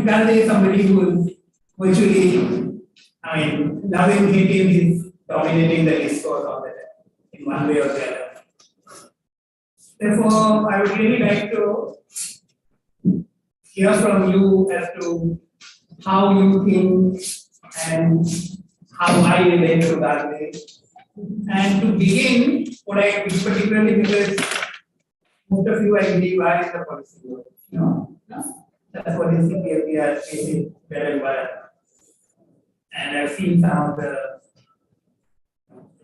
Gandhi is somebody who is virtually, loving, hating, is dominating the discourse of the day in one way or the other. Therefore, I would really like to hear from you as to how you think and how I relate to Gandhi. And to begin, what I particularly because most of you, I believe, are in the policy world. That's what is CPPR facing better environment. And I've seen some of the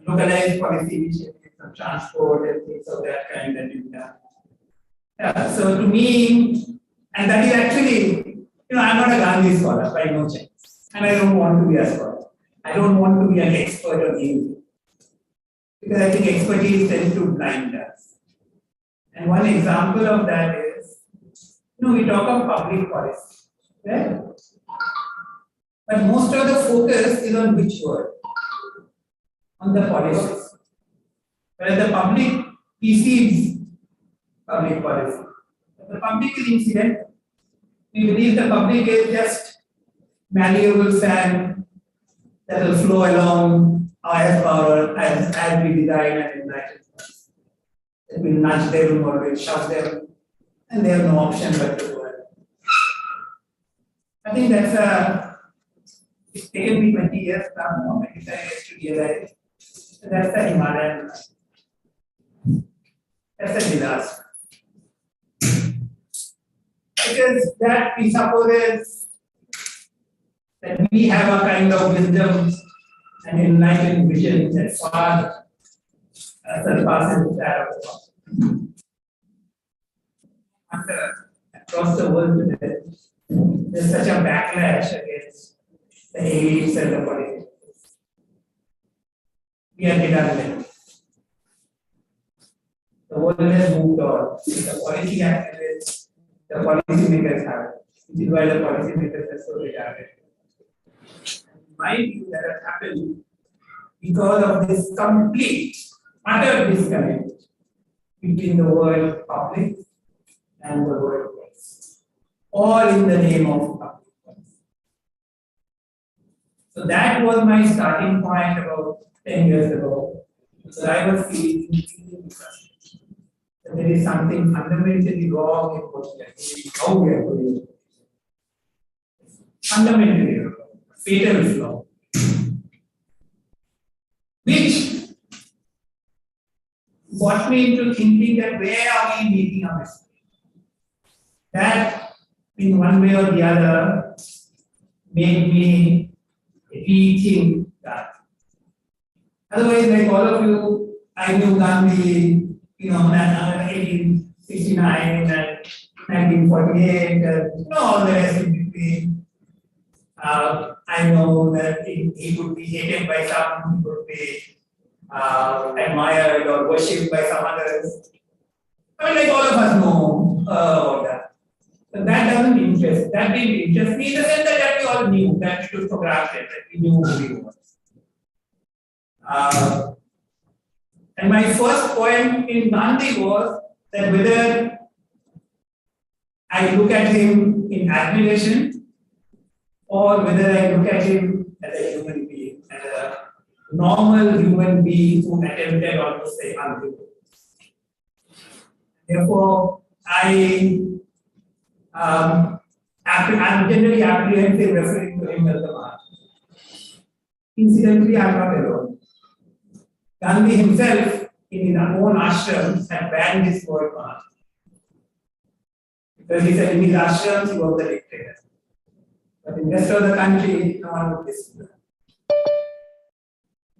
localized policy initiatives on transport and things of that kind that you've done. Yeah, so to me, and that is actually, I'm not a Gandhi scholar by no chance. And I don't want to be a scholar. I don't want to be an expert on anything. Because I think expertise tends to blind us. And one example of that is, we talk of public policy, right? But most of the focus is on which word? On the policies. Whereas the public precedes public policy. The public is incidental. We believe the public is just malleable sand that will flow along our power as we design and enlighten us. It will nudge them or will shove them, and they have no option but to do it. I think it's taken me 20 years now, many times to realize that's the Himalayan life. That's a disaster. Because that presupposes that we have a kind of wisdom and enlightened vision that far surpasses that of the world. Across the world today, there's such a backlash against the elites and the politics. We are redundant. The world has moved on. The policy activists, the policy makers have it, which is why the policy makers are so retarded. In my view, that has happened because of this complete, utter disconnect between the word public and the word policy, all in the name of public policy. So that was my starting point about 10 years ago. So I was feeling that there is something fundamentally wrong in what we are doing, how we are doing it. Fundamentally wrong, fatal flaw. Which got me into thinking that where are we making a mistake? That, in one way or the other, made me rethink that. Otherwise, like all of you, I knew Gandhi, 1869 and 1948, and all the rest in between. I know that he would be hated by some, he would be admired or worshipped by some others. Like all of us know about that. But that doesn't interest. That didn't interest me in the sense that we all knew that we took for granted, that we knew who he was. And my first point in Gandhi was that whether I look at him in admiration or whether I look at him as a human being, as a normal human being who attempted almost say unthinkable. Therefore, I'm generally apprehensive referring to him as the man. Incidentally, I'm not alone. Gandhi himself, in his own ashrams, had banned this word man. Because he said in his ashrams he was the dictator. But in the rest of the country, no one would listen to him.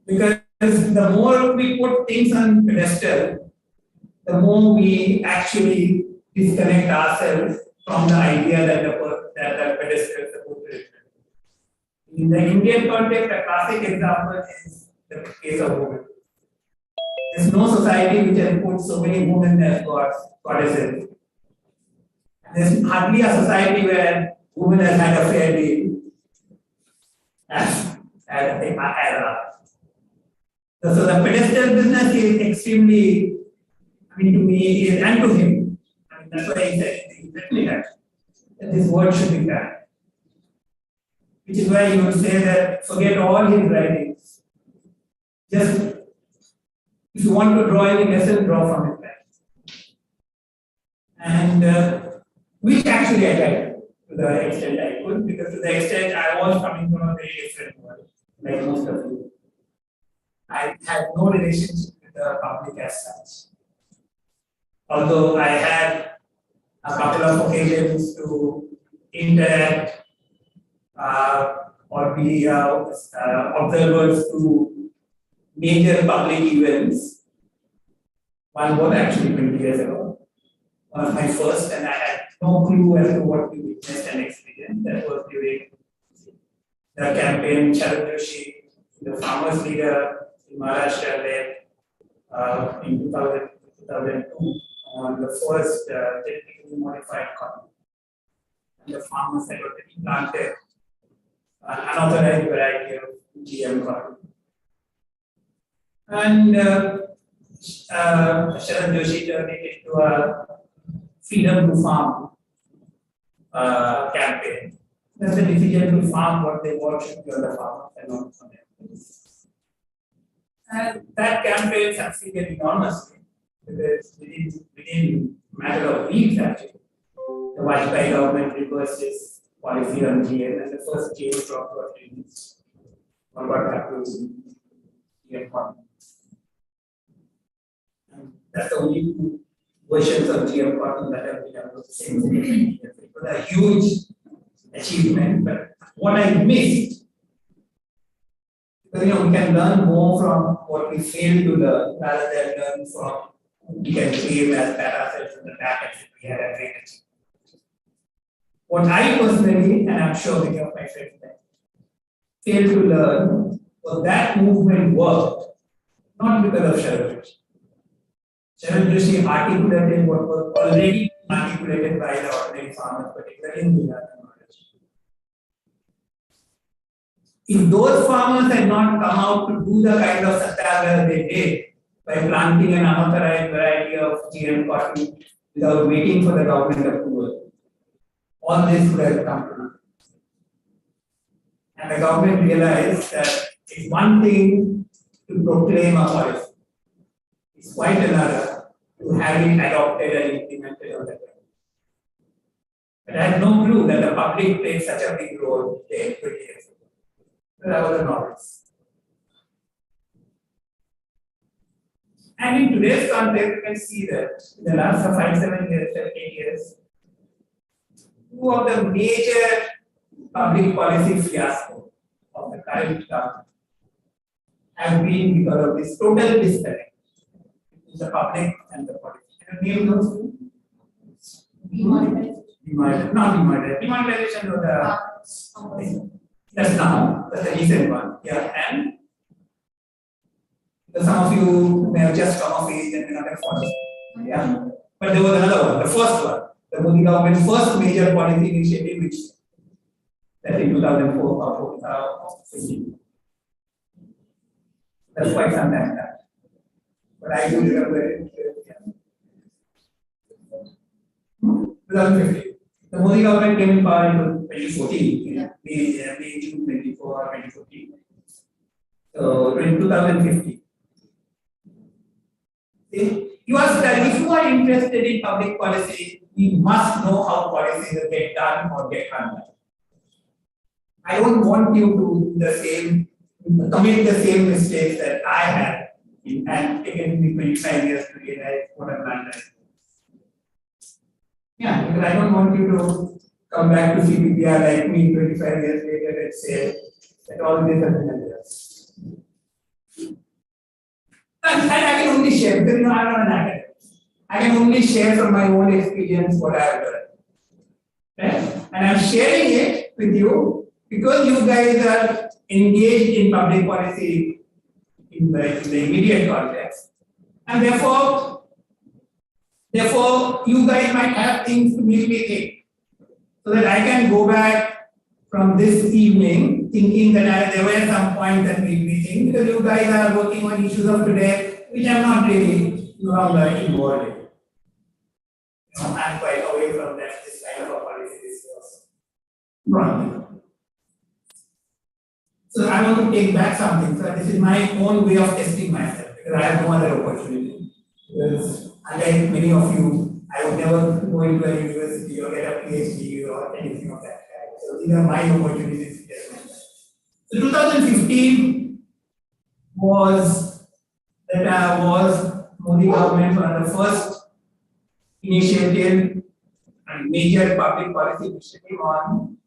Because the more we put things on pedestal, the more we actually disconnect ourselves from the idea that the pedestal is supposed to represent. In the Indian context, a classic example is the case of women. There's no society which has put so many women as goddesses. There's hardly a society where women have had a fair deal as they are. So the pedestal business is extremely, to me, and to him. That's why he said exactly that this word should be banned. which is why you would say that forget all his writings. Just if you want to draw any lesson, draw from his writings. And which actually I tried to the extent I could, because to the extent I was coming from a very different world, like most of you. I had no relationship with the public as such. Although I had a couple of occasions to interact or be observers to major public events. One was actually 20 years ago. One of my first, and I had no clue as to what we witnessed and experienced. That was during the campaign Charanjoshi, the farmers' leader in Maharashtra led in 2002 on the first genetically modified cotton. And the farmers had already planted an unauthorized variety of GM cotton. And Sharan Joshi turned it into a freedom to farm campaign. That's the decision to farm what they want should be on the farmers and not on them. And that campaign succeeded enormously because within a matter of weeks, actually, the Vajpayee government reversed its policy on GM, and the first GM crop was released. Or what happened to GM cotton. And that's the only two versions of GM cotton that have been developed the same way. It was a huge achievement, but what I missed, because we can learn more from what we fail to learn rather than learn from we can claim as pat ourselves on the back as if we had a great achievement. What I personally, and I'm sure many of my friends failed to learn was that movement worked not because of Sharan Joshi. Sharan Joshi articulated what was already articulated by the ordinary farmers, particularly in Gujarat and Maharashtra. If those farmers had not come out to do the kind of satyagraha they did by planting an unauthorized variety of GM cotton without waiting for the government approval, all this would have come to nothing. And the government realized that it's one thing to proclaim a policy. It's quite another to have it adopted and implemented on the ground. But I had no clue that the public played such a big role 10, 20 years ago. So I was a novice. And in today's context, you can see that in the last 5, 7 years, 7, 8 years, two of the major public policy fiasco of the current government have been because of this total disconnect between the public and the politics. Can you name those two? Demonetization of the that's now, that's the recent one. Yeah, and some of you may have just come of age and may not have followed. Yeah, but there was another one, the first one. The Modi government's first major policy initiative, which that in 2004 or 15. That's quite some time back. But I do remember it. 2015. The Modi government came in power in 2014, May, June 24 or 2014. So in 2015. You ask that if you are interested in public policy, we must know how policies get done or get undone. I don't want you to commit the same mistakes that I had and taken me 25 years to realize what I've done. Yeah, because I don't want you to come back to CPPR like me 25 years later and say that all this has been addressed. And I can only share because I'm not an academic. I can only share from my own experience what I have learned. Right? And I'm sharing it with you because you guys are engaged in public policy in the immediate context. And therefore, you guys might have things to make me think. So that I can go back from this evening thinking that there were some points that made me think, because you guys are working on issues of today, which I'm not really no longer involved in. I'm quite away from that, this kind of a policy discourse. Right. So I want to take back something. So this is my own way of testing myself because I have no other opportunity. Because unlike many of you, I would never go into a university or get a PhD or anything of that kind. So these are my opportunities. So 2015 was Modi government one of the first initiative and major public policy initiative on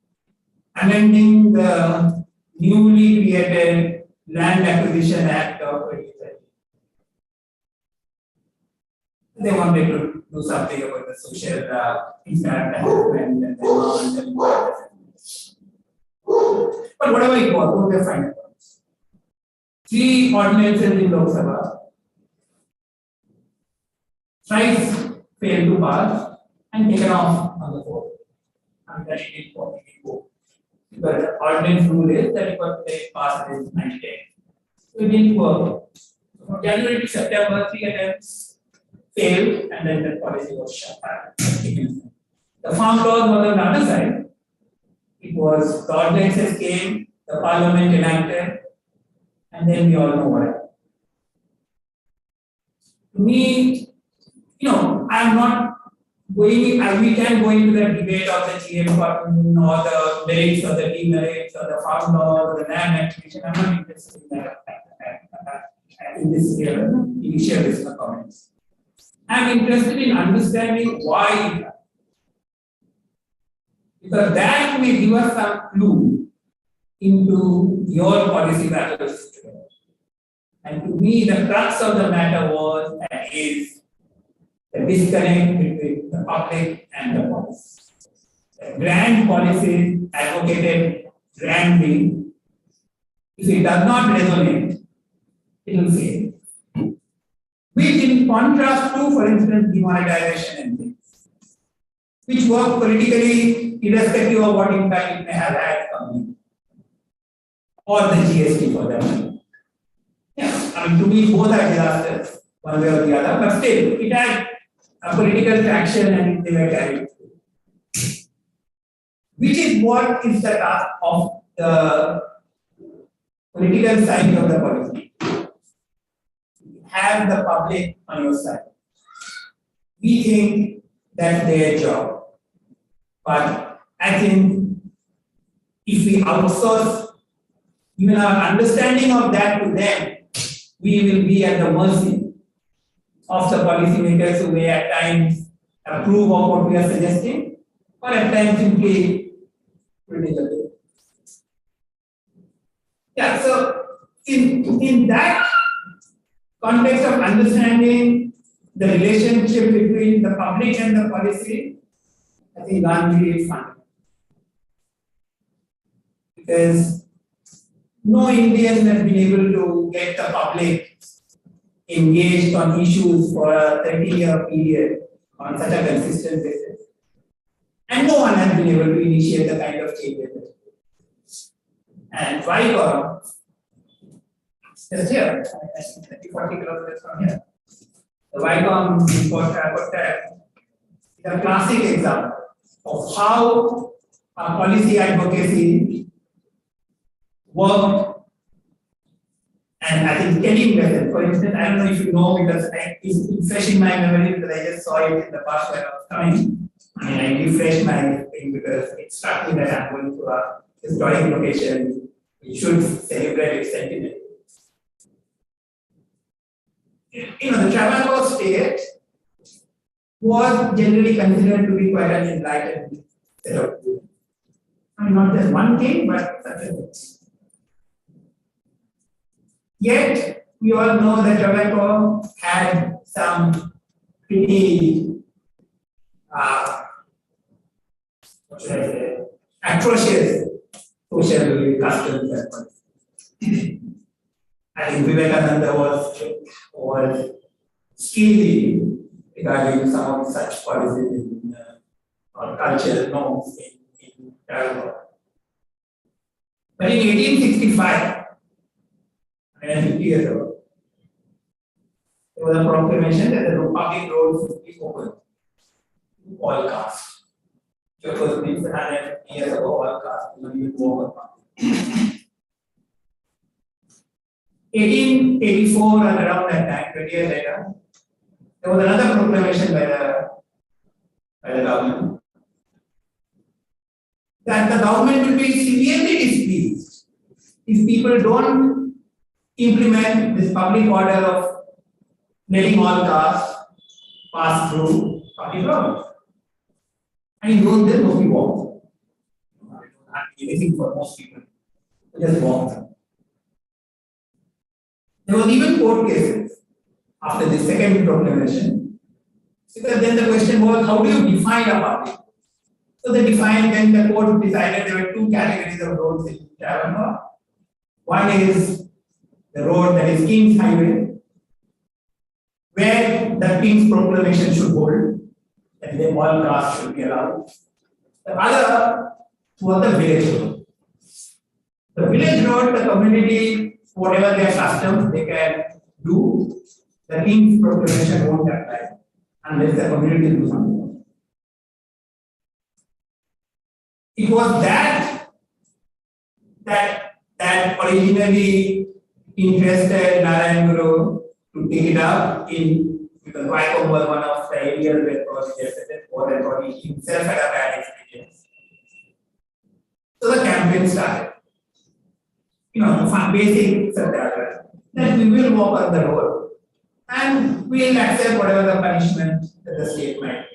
amending the newly created Land Acquisition Act of 2013. They wanted to do something about the social impact assessment and the environment. But whatever it was, what were the final points? 3 ordinances in Lok Sabha, thrice failed to pass and taken off on the floor. And that it did go. Because the ordinance rule is that it was passed in 1910. So it didn't work. From January to September, 3 attempts failed, and then the policy was shut down. The farm laws was on the other side. It was the ordinances came, the parliament enacted, and then we all know what happened. To me, I am not going, we can go into the debate of the GM button or the merits or the demerits or the farm law or the land acquisition. I'm not interested in that in this initial business comments. I'm interested in understanding why it happened. Because that will give us some clue into your policy battles today. And to me, the crux of the matter was and is the disconnect between the public and the policy. The grand policy advocated grandly, if it does not resonate, it will fail. Which in contrast to, for instance, demonetization and things, which work politically irrespective of what impact it may have had on or the GST for that matter. Yeah, I mean, to me, both are disasters, one way or the other, but still, it had a political traction and they were carried through. Which is what is the task of the political side of the policy. Have the public on your side. We think that's their job. But I think if we outsource even our understanding of that to them, we will be at the mercy of the policymakers who may at times approve of what we are suggesting, or at times simply criticize. Yeah, so in that context of understanding the relationship between the public and the policy, I think Gandhi is fun. Because no Indian has been able to get the public engaged on issues for a 30-year period on such a consistent basis. And no one has been able to initiate the kind of changes. And Viacom, just here, 30-40 kilometers from here. The Viacom report is a classic example of how policy advocacy worked. And I think getting better. For instance, I don't know if you know because it's fresh in my memory because I just saw it in the past when I was coming. And I refreshed my thing because it struck me that I'm going to a historic location. We should celebrate its centenary. The Travancore state was generally considered to be quite an enlightened set of people. I mean, not just one king, but such a thing. Yet, we all know that Travancore had some pretty, what should I say, atrocious social customs and policies. I think Vivekananda was scathing regarding some of such policies or cultural norms in Travancore. But in 1865, 50 years ago, there was a proclamation that the public roads would be open to all castes. Which was 150 years ago, all castes will be open. 1884 and around that time, 20 years later, there was another proclamation by the government that the government will be severely displeased if people don't implement this public order of letting all cars pass through public roads. And in those days, nobody walked. You don't have anything for most people. They just walked. There was even court cases after the second proclamation. Because then the question was, how do you define a public? So they defined, then the court decided there were two categories of roads in Travancore. One is the road that is King's Highway, where the King's proclamation should hold, that then all cars should be allowed. The other was the village road. The village road, the community, whatever their customs, they can do. The King's proclamation won't apply unless the community do something. It was that originally interested Narayan Guru to take it up in, because Vaikom was one of the areas where Kochi and he himself had a bad experience. So the campaign started. Basic satyagraha, that we will walk on the road and we will accept whatever the punishment that the state might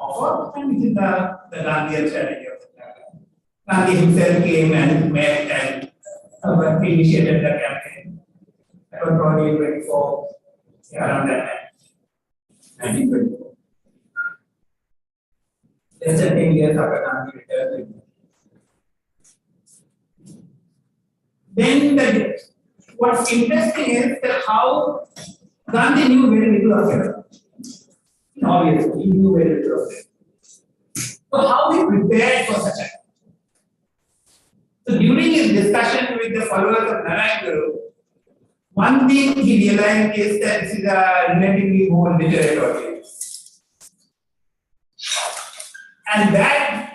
offer, and which is the Gandhian strategy of satyagraha. Gandhi himself came and met and initiated the campaign. That was probably 24, around that time, 1924. Less than 10 years after Gandhi returned. Then what's interesting is that how Gandhi knew very little of it. Obviously, he knew very little of it. So how he prepared for such a. So during his discussion with the followers of Narayan Guru, one thing he realized is that this is a relatively more literate audience. And that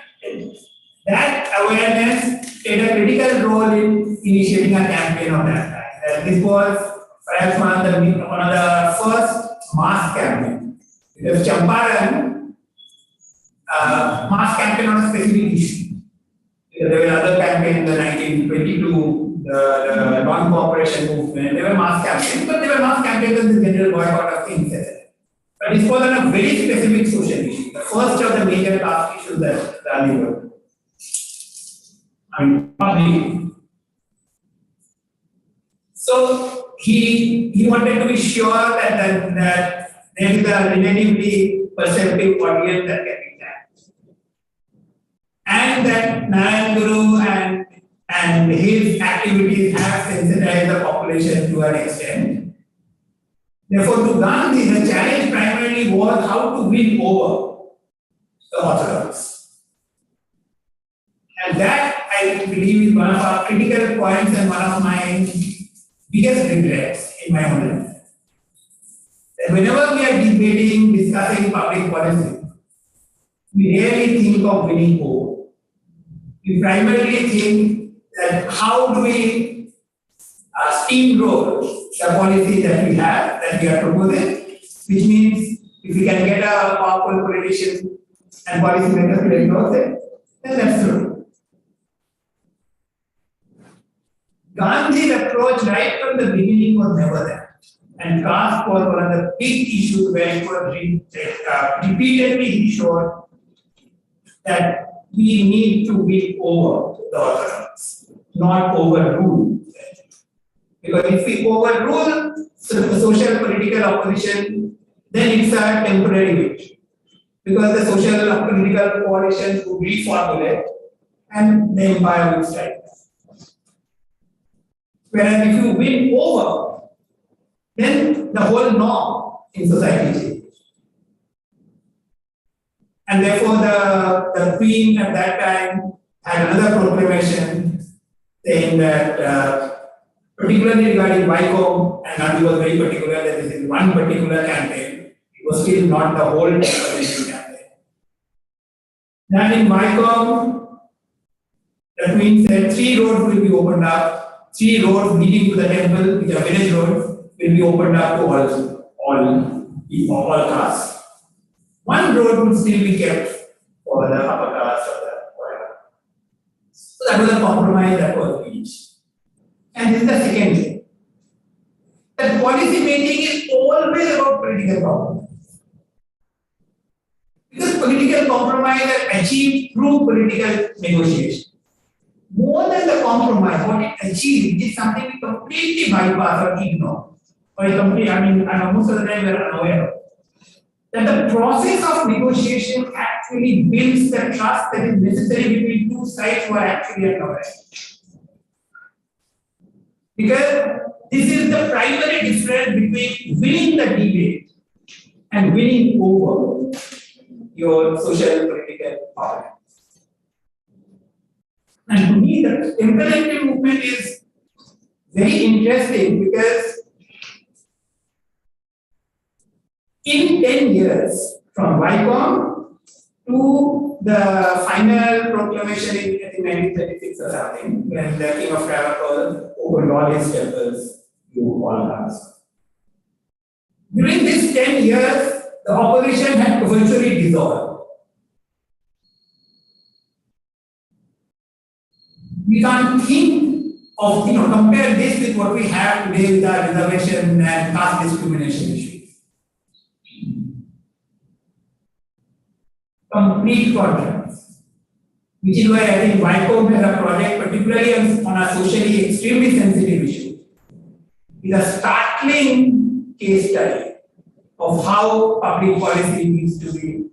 awareness played a critical role in initiating a campaign of that time. This was perhaps one of the first mass campaign. Because Champaran, mass campaign on a specific issue. There were other campaigns in the 1922, the non-cooperation movement. They were mass campaigns, but they were mass campaigns on the general boycott of things. But this was on a very specific social issue, the first of the major caste issues that Gandhi wrote. So he wanted to be sure that there is a relatively perceptive audience that can be tapped. And that Narayan Guru and his activities have sensitized the population to an extent. Therefore, to Gandhi, the challenge primarily was how to win over the Orthodox. And that, I believe, is one of our critical points and one of my biggest regrets in my own life. That whenever we are debating, discussing public policy, we rarely think of winning over. We primarily think that how do we steamroll the policy that we have, that we are proposing, which means if we can get a powerful politician and policymakers to endorse it, then that's true. Gandhi's approach right from the beginning was never that. And caste was one of the big issues where it was repeatedly he showed that we need to win over the Orthodox, not overrule. Because if we overrule the social political opposition, then it's a temporary victory. Because the social political coalition would reformulate and the empire would strike. Whereas if you win over, then the whole norm in society changes. And therefore the Queen at that time had another proclamation saying that particularly regarding Vaikom, and Gandhi was very particular that this is one particular campaign, it was still not the whole campaign. Then in Vaikom, the Queen said 3 roads will be opened up 3 roads leading to the temple, which are village roads, will be opened up to all castes. One road would still be kept for the upper caste or the whatever. So that was a compromise that was reached. And this is the second thing. That policy making is always about political compromise. Because political compromise is achieved through political negotiation. More than the compromise, what it achieved is something we completely bypass or ignore. Or most of the time we are unaware of. That the process of negotiation actually builds the trust that is necessary between two sides who are actually unaware. Because this is the primary difference between winning the debate and winning over your social political power. And to me, the Templeton movement is very interesting because in 10 years, from Wycombe to the final proclamation in 1936 or something, when the King of Travancore opened all his temples to all castes. During these 10 years, the opposition had virtually dissolved. We can't think of, compare this with what we have today with our reservation and caste discrimination issues. Complete contrast. Which is why I think Wycombe has a project, particularly on a socially extremely sensitive issue. It's a startling case study of how public policy needs to be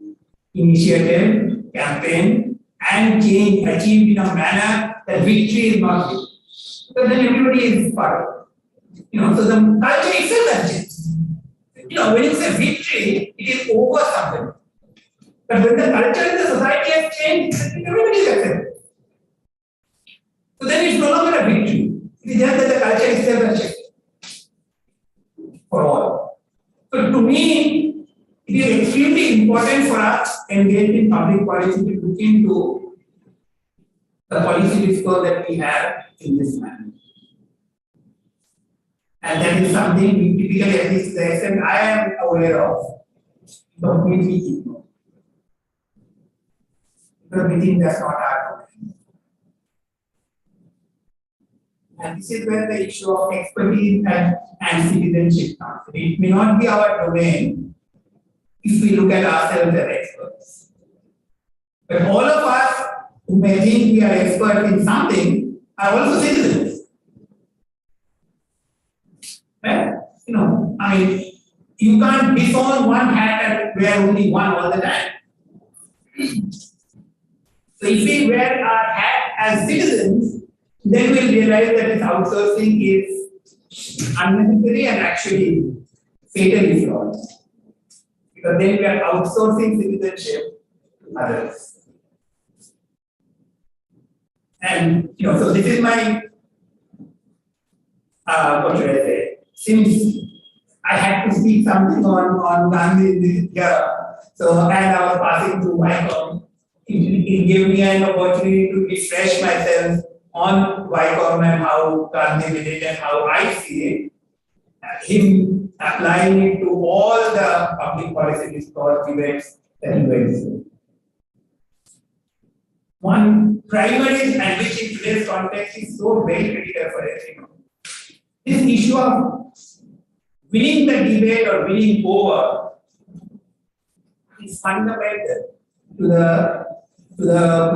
initiated, campaigned, and achieved in a manner that victory is not victory. Because then everybody is part of it. So the culture itself has changed. When you say victory, it is over something. But when the culture in the society has changed, everybody is accepted. So then it's no longer a victory. It is just that the culture itself has changed. For all. So to me, it is extremely important for us engaged in public policy to look into the policy discourse that we have in this manner. And that is something we typically, at least to the extent I am aware of, completely ignore. Because we think that's not our domain. And this is where the issue of expertise and citizenship comes. It may not be our domain if we look at ourselves as experts. But all of us who may think we are experts in something are also citizens. Well, you can't disown one hat and wear only one all the time. So if we wear our hat as citizens, then we'll realize that this outsourcing is unnecessary and actually fatally flawed. Because then we are outsourcing citizenship to others. And so this is my what should I say? Since I had to speak something on Gandhi this year, so as I was passing through Wycombe, it gave me an opportunity to refresh myself on Wycombe and how Gandhi did it and how I see it. Him applying it to all the public policy discourse debates that he went through. One primary and which in today's context is so very critical for everyone. This issue of winning the debate or winning over is fundamental to the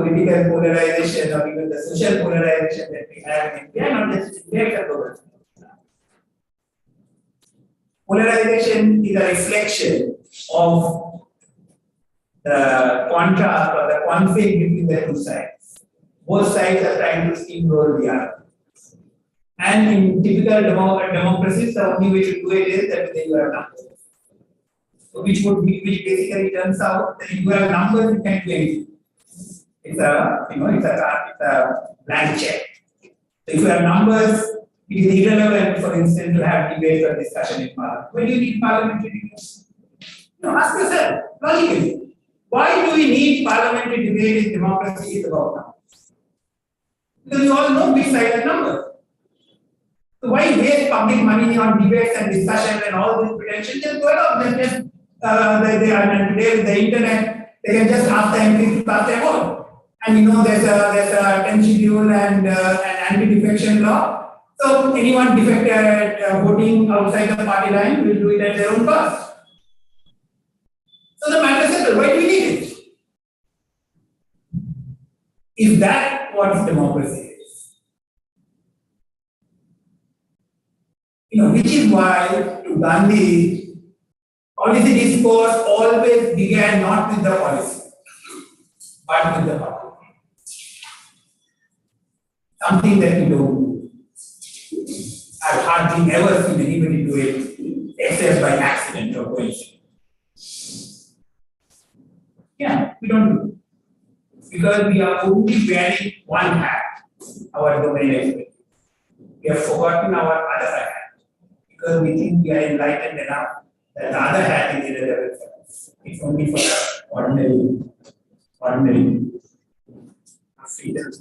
political polarization or even the social polarization that we have in India, not just in India, but polarization is a reflection of the contrast or the conflict between the two sides. Both sides are trying to steamroll the other. And in typical democracies, the only way to do it is that you have numbers. So which basically turns out that if you have numbers, you can do anything. It's a blank check. So if you have numbers, it is irrelevant, for instance, to have debate or discussion in Parliament. When you need parliamentary debate? Ask yourself, logically, why do we need parliamentary debate if democracy is about numbers? Because we all know which side has numbers. So why waste public money on debates and discussions and all this potential? Just go out and just they are today with the internet, they can just ask the MPs to pass their vote. And you know there's a 10 schedule and an anti-defection law. So anyone defected voting outside the party line will do it at their own cost. So the matter is simple. Why do we need it? Is that what democracy is? Which is why to Gandhi, policy discourse always began not with the policy, but with the public. Something that we don't do. I've hardly ever seen anybody do it except by accident or coincidence. Yeah, we don't do it. Because we are only wearing one hat, our domain expertise. We have forgotten our other hat. Because we think we are enlightened enough that the other hat is irrelevant for us. It's only for ordinary freedom.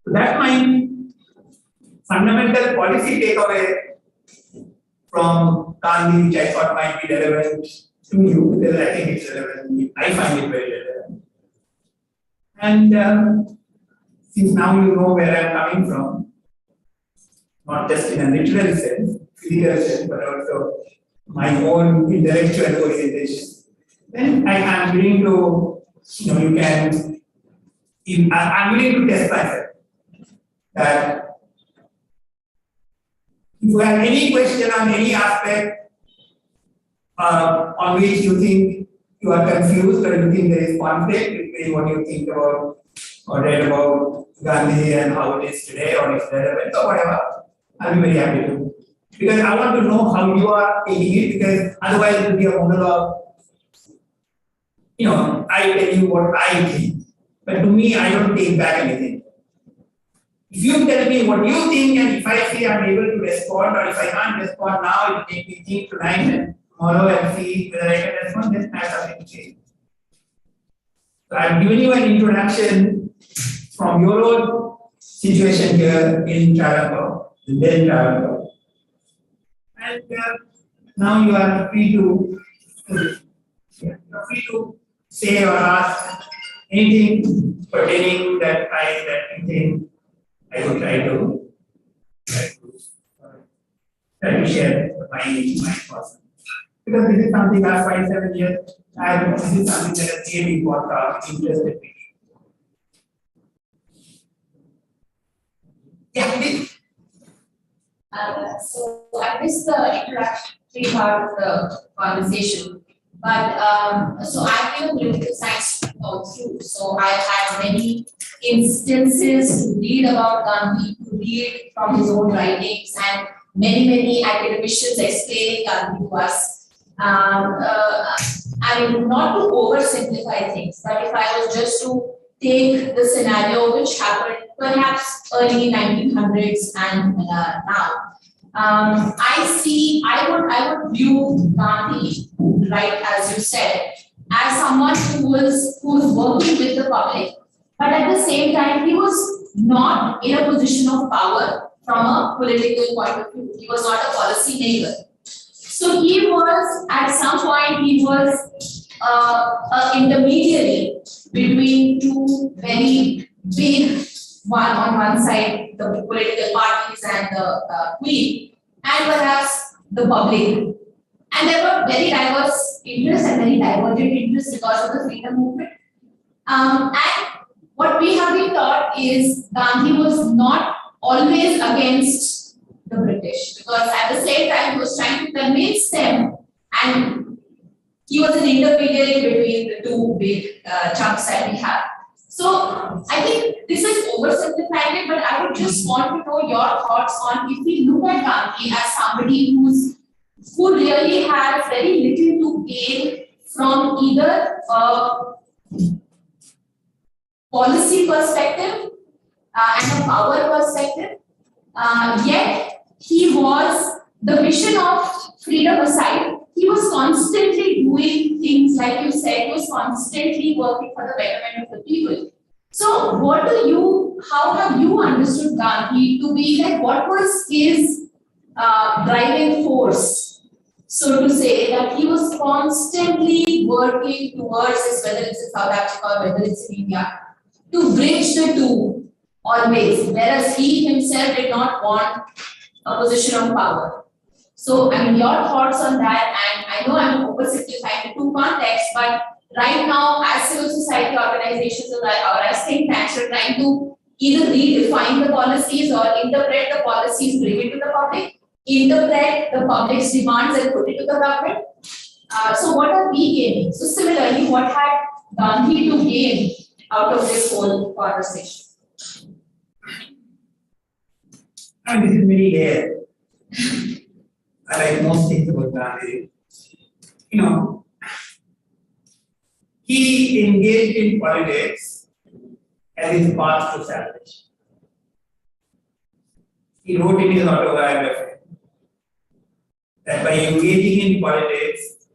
So that's my fundamental policy takeaway from Gandhi, which I thought might be relevant to you, because I think it's relevant. I find it very relevant. And since now you know where I'm coming from, not just in a literary sense, physical sense, but also my own intellectual orientation, then I am willing to, I'm willing to test myself that if you have any question on any aspect on which you think you are confused or you think there is conflict between what you think about or read about Gandhi and how it is today or it's relevant or whatever, I'll be very happy to. Because I want to know how you are taking it, because otherwise it will be a monologue. I tell you what I think, but to me, I don't take back anything. If you tell me what you think, and if I say I'm able to respond, or if I can't respond now, it will make me think tonight and tomorrow and see whether I can respond, then I have something to change. So I've given you an introduction from your own situation here in Travancore, the then Travancore. And now you are free to say or ask anything pertaining that you think I will try to share my thoughts. Because this is something last 5-7 years, this is something that has really got interested me. Yeah, please. So I missed the introductory part of the conversation, but so I've been a political science all through. So I've had many instances to read about Gandhi, to read from his own writings, and many academicians explaining Gandhi to us. I mean, not to oversimplify things, but if I was just to take the scenario which happened perhaps early 1900s and now, I would view Gandhi, right, as you said, as someone who was working with the public, but at the same time he was not in a position of power from a political point of view. He was not a policy maker. So he was, at some point, he was an intermediary between two very big, one on one side, the political parties and the Queen, and perhaps the public. And there were very diverse interests and very divergent interests because of the freedom movement. And what we have been taught is Gandhi was not always against the British, because at the same time he was trying to convince them, and he was an intermediary between the two big chunks that we have. So I think this is oversimplified, but I would just want to know your thoughts on, if we look at Gandhi as somebody who really has very little to gain from either policy perspective and a power perspective, yet he was, the vision of freedom aside, he was constantly doing things, like you said, he was constantly working for the betterment of the people. So how have you understood understood Gandhi to be like, what was his driving force? So to say that he was constantly working towards this, whether it's in South Africa or whether it's in India, to bridge the two always, whereas he himself did not want a position of power. So, I mean, your thoughts on that, and I know I'm oversimplifying the two contexts, but right now, as civil society organizations or as think tanks are trying to either redefine the policies or interpret the policies, bring it to the public, interpret the public's demands and put it to the government. So what are we gaining? So similarly, what had Gandhi to gain out of this whole conversation? And this is very rare. I like most things about Gandhi. You know, he engaged in politics as his path to salvation. He wrote in his autobiography that by engaging in politics,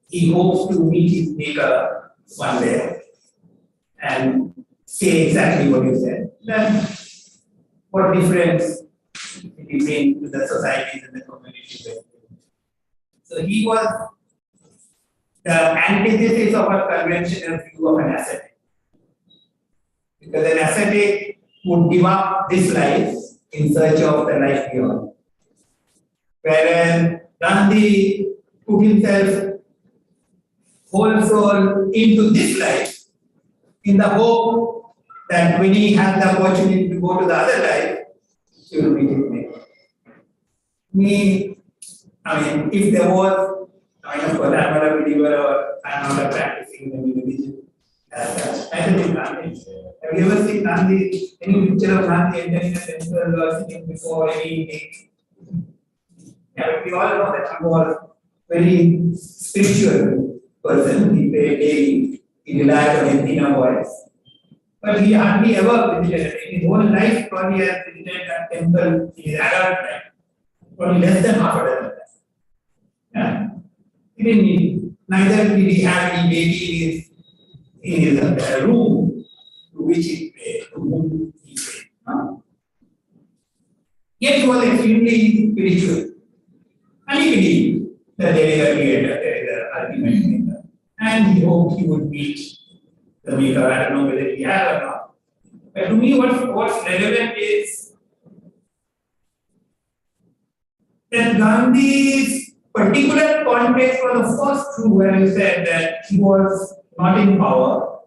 he hopes to meet his maker one day and say exactly what you said. Then, what difference it made to the societies and the communities? So he was the antithesis of a conventional view of an ascetic. Because an ascetic would give up this life in search of the life beyond. Whereas Gandhi put himself whole soul into this life in the hope that when he has the opportunity to go to the other life, he will meet his maker. I mean, if there was, I mean, of course, I'm not a believer or I'm not a practicing religion as such. I don't think Gandhi. Have you ever seen Gandhi, any picture of Gandhi entering a temple or sitting before any day? Yeah, but we all know that he was a very spiritual person. He prayed daily, he relied on his inner voice. But he hardly ever visited it. In his whole life, probably has visited that temple in his adult life. Probably less than half a dozen times. Yeah. He didn't need, neither did he have any baby in his room to which he prayed, to whom he prayed. No? Yet he was extremely spiritual. And he believed that there is a creator, there is an ultimate maker. And he hoped he would meet the maker. I don't know whether he had or not. But to me, what's relevant is that Gandhi's particular context was of course true, where he said that he was not in power,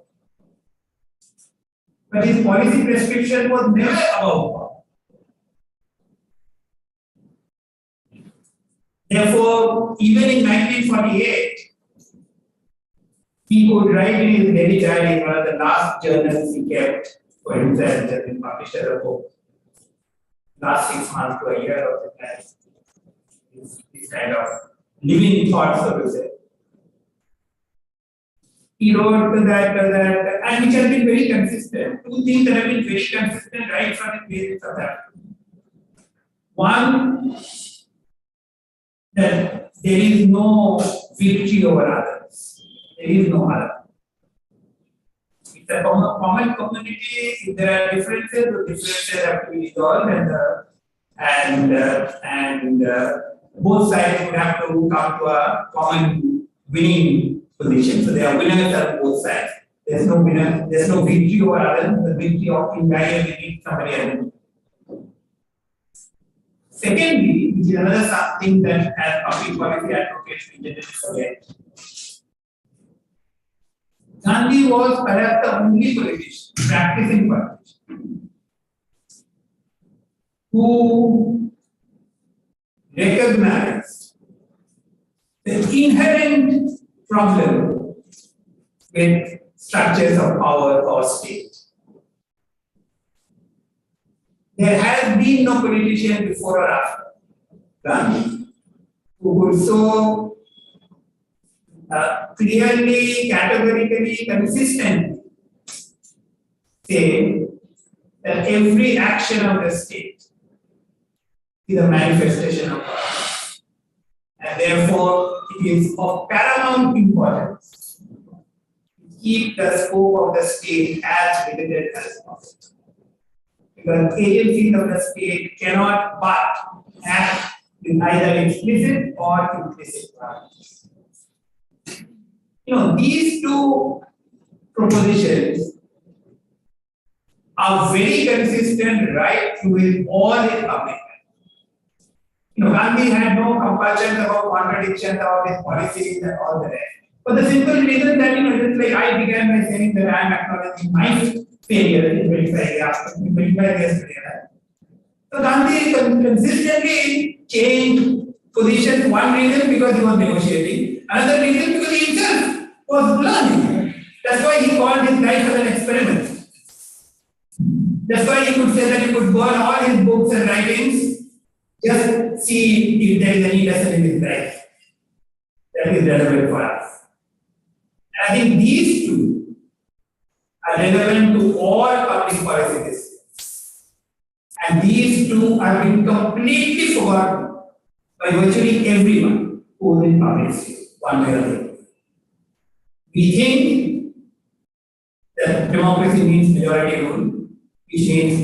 but his policy prescription was never about power. Therefore, even in 1948, he could write in his daily diary, one of the last journals he kept for himself, that has been published as a book. Last 6 months to a year of his life. This kind of living thoughts, so to say. He wrote that, and which has been very consistent. Two things that have been very consistent right from the basis of that. One, that there is no victory over others. There is no other. It's a common community. If there are differences, the differences have to be resolved, and both sides would have to come to a common winning position. So there are winners on both sides. There's no winner, there's no victory over others. The victory of invariably somebody else. Secondly, which is another something that as public policy advocates we generally forget. Gandhi was perhaps the only politician, practicing politician, who recognized the inherent problem with structures of power or state. There has been no politician before or after Gandhi who could so clearly, categorically, consistently say that every action of the state is a manifestation of power. And therefore, it is of paramount importance to keep the scope of the state as limited as possible. Because agencies of the state cannot but act with either explicit or implicit violence. These two propositions are very consistent right through all his public life. Gandhi had no compulsions about contradictions about his policies and all the rest. For the simple reason that, just like I began by saying that I am acknowledging my failure in 25 years today. So Gandhi consistently changed positions. One reason because he was negotiating, another reason because he himself was learning. That's why he called his life as an experiment. That's why he could say that he could burn all his books and writings, just see if there is any lesson in his life that is relevant for us. And I think these two are relevant to all public policy decisions. And these two have been completely forgotten by virtually everyone who is in public sphere, one way or the other. We think that democracy means majority rule, which means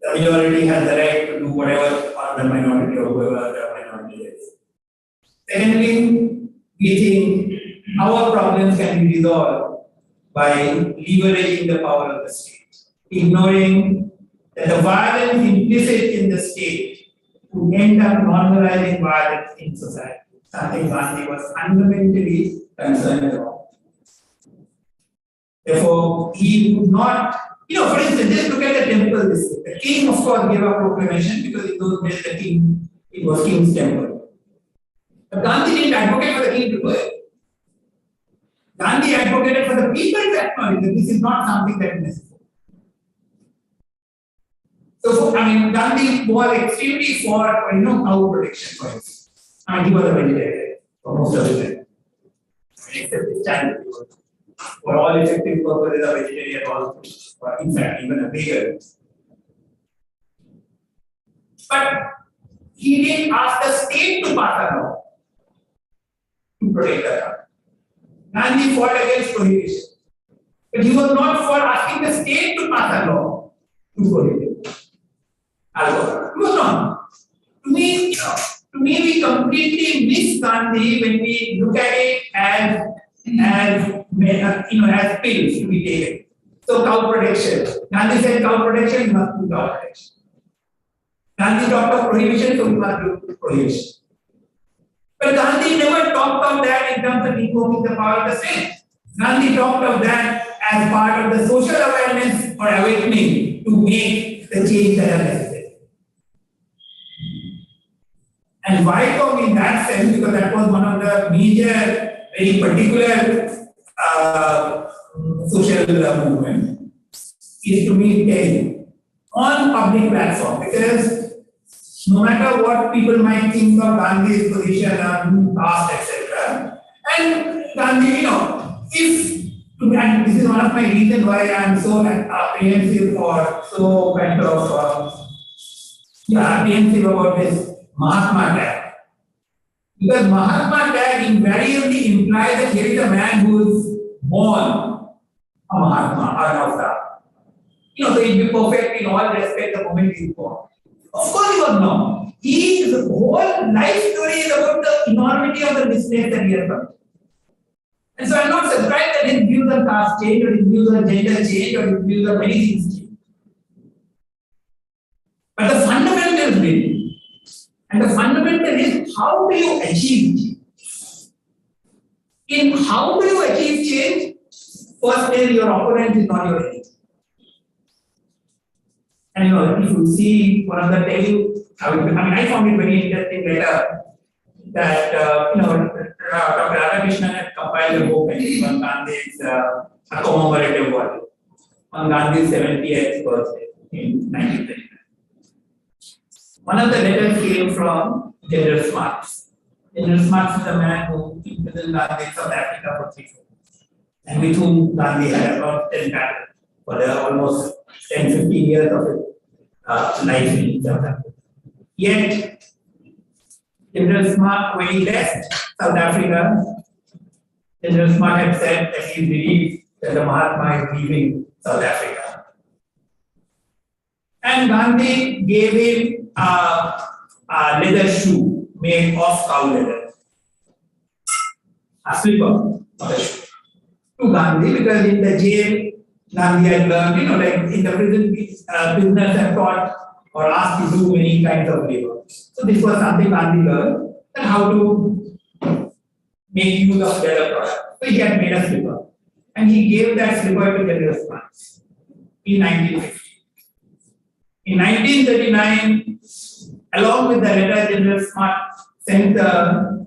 the majority has the right to do whatever on the minority or whoever the minority is. Secondly, we think our problems can be resolved by leveraging the power of the state, ignoring that the violence implicit in the state would end up normalizing violence in society, something Gandhi was fundamentally concerned about. Therefore, he would not, for instance, just look at the temple this way. The king, of course, gave a proclamation because in those days the king, it was king's temple. But Gandhi didn't advocate for the king to do it. Gandhi advocated for the people to acknowledge that this is not something that is necessary. So, Gandhi was extremely for, cow protection, for instance. He was a vegetarian for most of his life. Except his childhood. For all effective purposes, a vegetarian also, or in fact, even a vegan. But he didn't ask the state to pass a law to protect the cow. Gandhi fought against prohibition. But he was not for asking the state to pass a law to prohibit alcohol. He was not. To me, we completely miss Gandhi when we look at it as pills to be taken. So cow protection. Gandhi said cow protection, you must do cow protection. Gandhi talked of prohibition, so we must do prohibition. But Gandhi never talked of that in terms of invoking the power of the state. Gandhi talked of that as part of the social awareness or awakening to make the change that are necessary. And why come in that sense? Because that was one of the major, very particular social movement, is to me on public platform. Because no matter what people might think of Gandhi's position on caste, etc. And Gandhi, and this is one of my reasons why I am so apprehensive or so kind of apprehensive about this Mahatma tag. Because Mahatma tag invariably implies that here is a man who is born a Mahatma or an avatar. So he'll be perfect in all respects the moment he is born. Of course he was not. His whole life story is about the enormity of the mistakes that he has done. And so I'm not surprised that his views on caste change, or his views on gender change, or his views on many things change. But the fundamental thing, and the fundamental is how do you achieve change? In how do you achieve change? First is your opponent is not your enemy. And if you see one of the I found it very interesting later that Dr. Radhakrishnan had compiled a book on Gandhi's a commemorative one on Gandhi's 70th birthday in 1939. One of the letters came from General Smarts. General Smarts is a man who imprisoned Gandhi in South Africa for 3 years, and with whom Gandhi had about 10 battles for the almost 10-15 years of his life in South Africa. Yet, General Smart, when he left South Africa, General Smart had said that he believed that the Mahatma is leaving South Africa. And Gandhi gave him a leather shoe made of cow leather, a slipper, not a shoe, to Gandhi, because in the jail, Gandhi had learned, like in the prison, prisoners have taught or asked to do many kinds of labor. So this was something Gandhi learned, and how to make use of leather product. So he had made a slipper, and he gave that slipper to General Smart in 1950. In 1939, along with the letter, General Smart sent the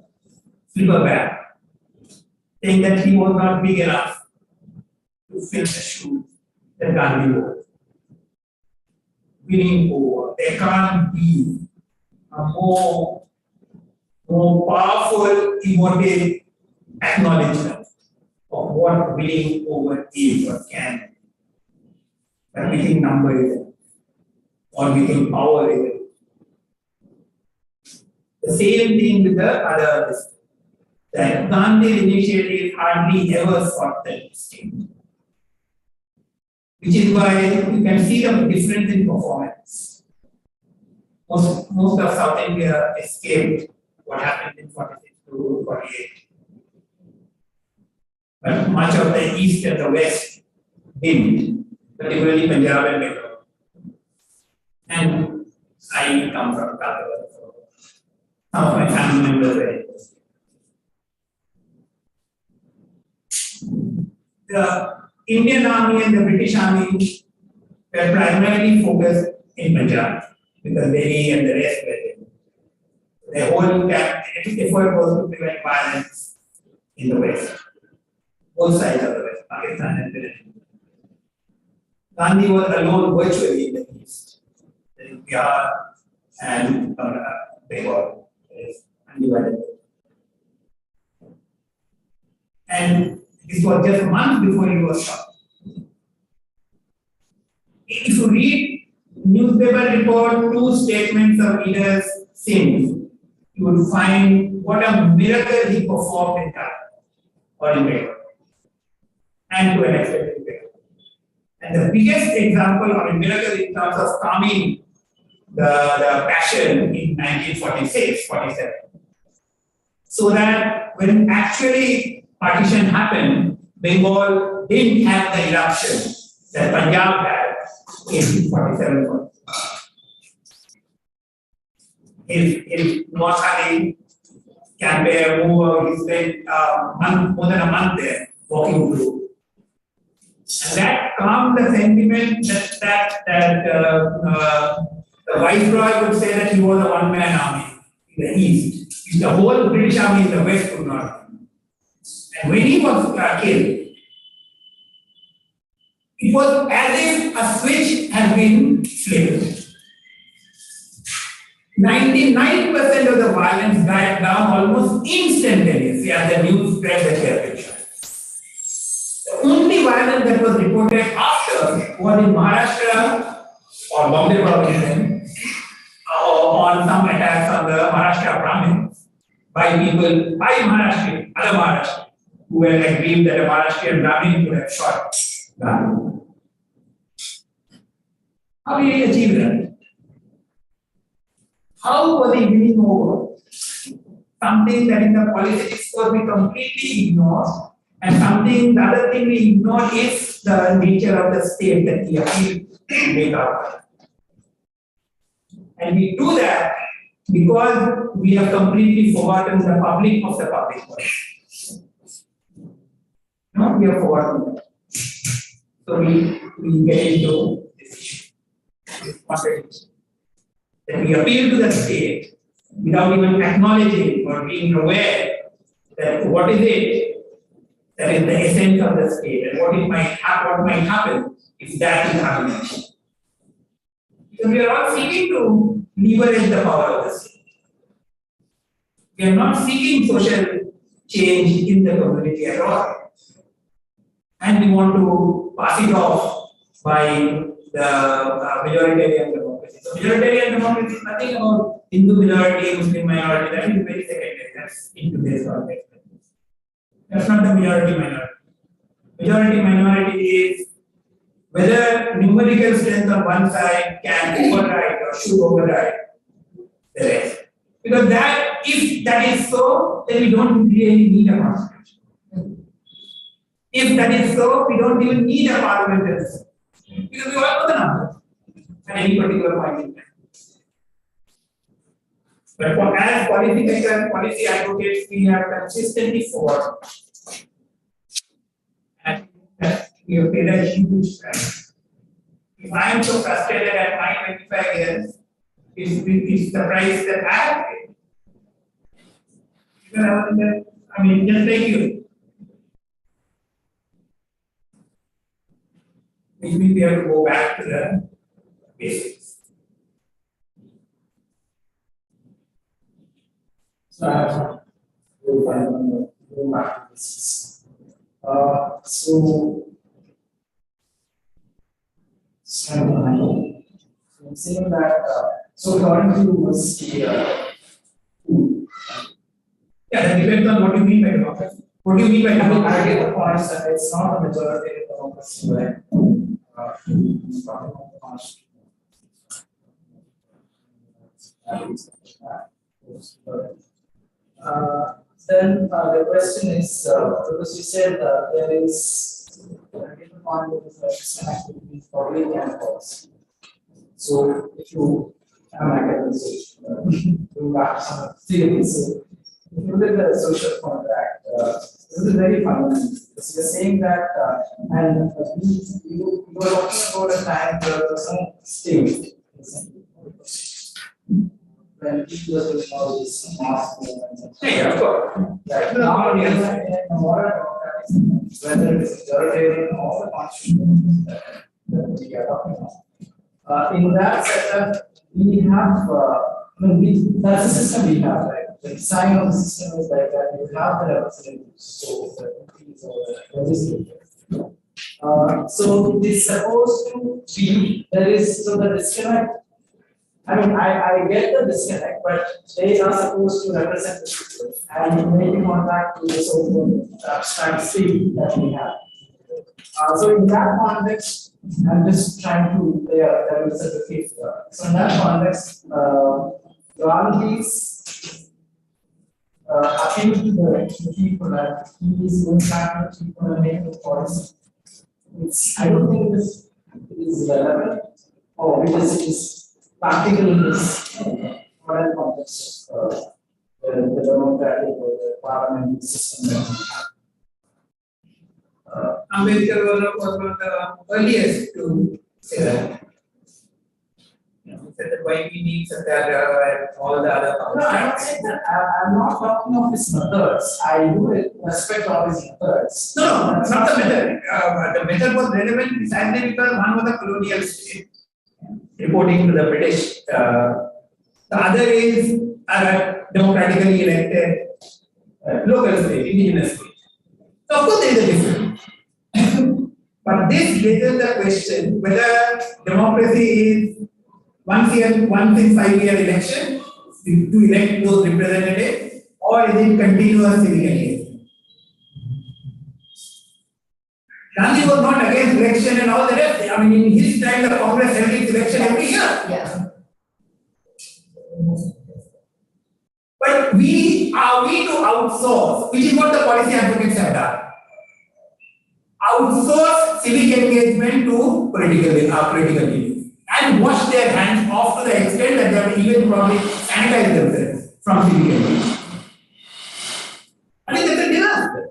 slipper back, saying that he was not big enough to fill the shoes that Gandhi wore. Winning over. There can't be a more powerful emotive acknowledgement of what winning over is or can be. But we think number is it, or we think power is it. The same thing with the other system. That Gandhi initiative hardly ever sought the state. Which is why you can see the difference in performance. Most of South India escaped what happened in 46 to 48. But much of the east and the west didn't, particularly Punjab and Bengal. And I come from Calcutta, so some of my family members were interested. The Indian Army and the British Army were primarily focused in Punjab because Delhi and the rest were there. The whole effort was to prevent violence in the West, both sides of the West, Pakistan and Britain. Gandhi was alone virtually in the East, in Bihar and Bengal, undivided. And this was just months before he was shot. If you read newspaper report, two statements of leaders since, you would find what a miracle he performed in Calcutta or in Bengal, and to an extent in Bengal. And the biggest example of a miracle in terms of calming the passion in 1946-47. So that when actually partition happened, Bengal didn't have the eruption that Punjab had in 47. If Noakhali campaign moved, he spent more than a month there walking through. And that calmed the sentiment that the Viceroy would say that he was a one-man army in the East. If the whole British army in the West could not. And when he was killed, it was as if a switch had been flipped. 99% of the violence died down almost instantaneously as the news spread the temperature. The only violence that was reported after was in Maharashtra or Bombay province on some attacks on the Maharashtra Brahmins by people, by Maharashtrians, other Maharashtrians, who were aggrieved that a Maharashtrian Brahmin could have shot Gandhi. How did he achieve that? How was he winning over something that in the policy discourse we completely ignore, and something, the other thing we ignore is the nature of the state that he appealed to make out. And we do that because we have completely forgotten the public of the public voice. No, we have forgotten that. So we get into this issue, this contradiction. That we appeal to the state without even acknowledging or being aware that what is it that is the essence of the state and what might happen if that is argumentation. So we are all seeking to leverage the power of the state. We are not seeking social change in the community at all. And we want to pass it off by the majoritarian democracy. So majoritarian democracy is nothing about Hindu minority, Muslim minority, that is very secondary. That's in today's context. That's not the majority minority. Majority minority is whether numerical strength on one side can override or should override the rest. Because that, if that is so, then we don't really need a constitution. If that is so, we don't even need a parliamentary system. Because we all know the numbers at any particular point in time. But for as policy makers, policy advocates, we have consistently fought. And we have paid a huge price. If I am so frustrated at my 25 years, it's the price that I have paid. I mean, just like you. Which means we have to go back to the basics. So I have to go back to basics. I'm saying that, so according to us, Yeah, that depends on what you mean by democracy. What do you mean by democracy? I get the point that it's not a majority of democracy, right? It's talking about the constitution. Then the question is, because you said there is a point that is a disconnect between public and policy. So if you do back some theory, so if you look at the social contract, this is very fundamental. Because you're saying that, and you were talking about a time where there was no state. When people are doing all this mass movements. Yeah, of course. Right now, we are in a modern democratic system, whether it is authoritarian or the constitution that we are talking about. In that setup, we have, that's the system we have, right? The design of the system is like that, you have the representatives, so the MPs or the legislators. So it is supposed to be, there is, so the disconnect. I mean, I get the disconnect, but they are supposed to represent the people and making contact with the so-called abstract state that we have. So in that context, I'm just trying to play a devil's advocate. So in that context, Gandhi's appeal to the people and he is going back to the people and making the policy. I don't think this is relevant or because it is practical in this modern context of the democratic or the parliamentary system that we have. Ambedkar was one of the earliest to say that. He said that why we need Satyagraha and all the other No, I'm not saying that. I'm not talking of his methods. I do respect all his methods. No, it's not the method. The method was relevant precisely because one was a colonial state reporting to the British. The other is a democratically elected local state, indigenous state. So of course there is a difference. But this raises the question whether democracy is once in 5-year election to elect those representatives, or is it continuous civic engagement? Gandhi was not against election and all the rest. I mean, in his time, the Congress held its election every year. Yeah. But are we to outsource, which is what the policy advocates have done? Outsource civic engagement to political leaders and wash their hands off to the extent that they have even probably sanitized themselves from civic engagement. I think that's a disaster.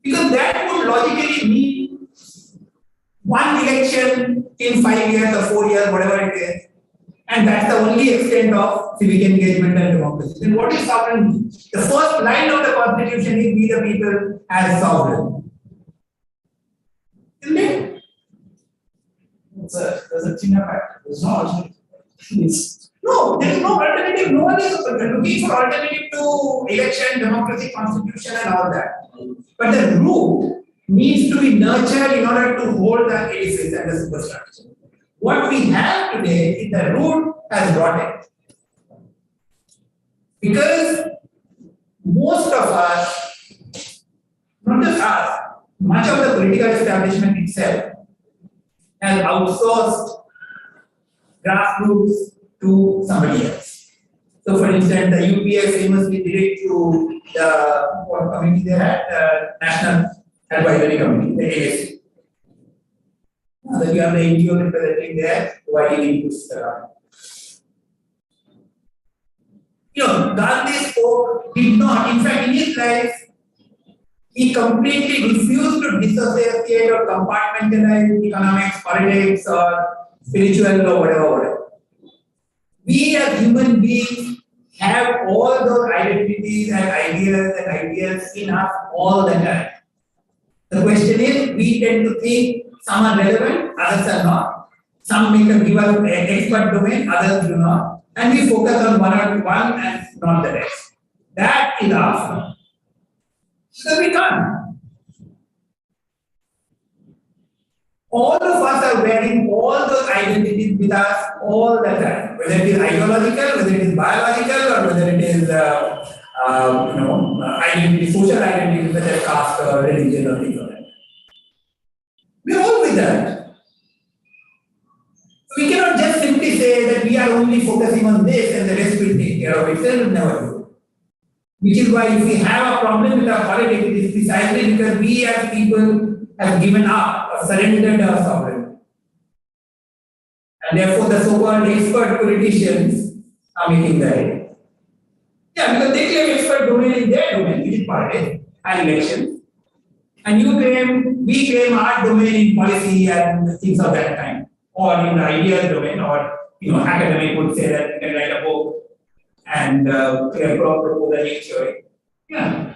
Because that would logically mean one election in 5 years or 4 years, whatever it is, and that's the only extent of civic engagement and democracy. Then what is sovereignty? The first line of the constitution is we the people as sovereign. Isn't it? There's a thing effect. There's no alternative. No, there is no alternative. No one is looking for alternative to election, democracy, constitution, and all that. But the root needs to be nurtured in order to hold the edifice and the superstructure. What we have today is the root has rotted. Because most of us, not just us, much of the political establishment itself has outsourced grassroots to somebody else. So, for instance, the UPA famously did it to the what committee they had, National Advisory Committee, the ASC. That you have the NGO representing there, providing inputs. Gandhi spoke, did not, in fact, in his life, he completely refused to dissociate or compartmentalize economics, politics, or spiritual, or whatever. We as human beings have all those identities and ideas in us all the time. The question is, we tend to think some are relevant, others are not. Some give us an expert domain, others do not. And we focus on one and not the rest. That is our fault. So we can't. All of us are wearing all those identities with us all the time, whether it is ideological, whether it is biological, or whether it is identity, social identity, whether caste or religion or things like that. We are all with that. We cannot just simply say that we are only focusing on this and the rest will take care of itself. It will never do. Which is why if we have a problem with our politics, it is precisely because we as people have given up or surrendered our sovereignty. And therefore the so-called expert politicians are making the head. Yeah, because they claim expert domain in their domain, which is politics and elections. And we claim our domain in policy and things of that kind. Or in the ideas domain, or academic would say that you can write a book and propose a new theory. Yeah.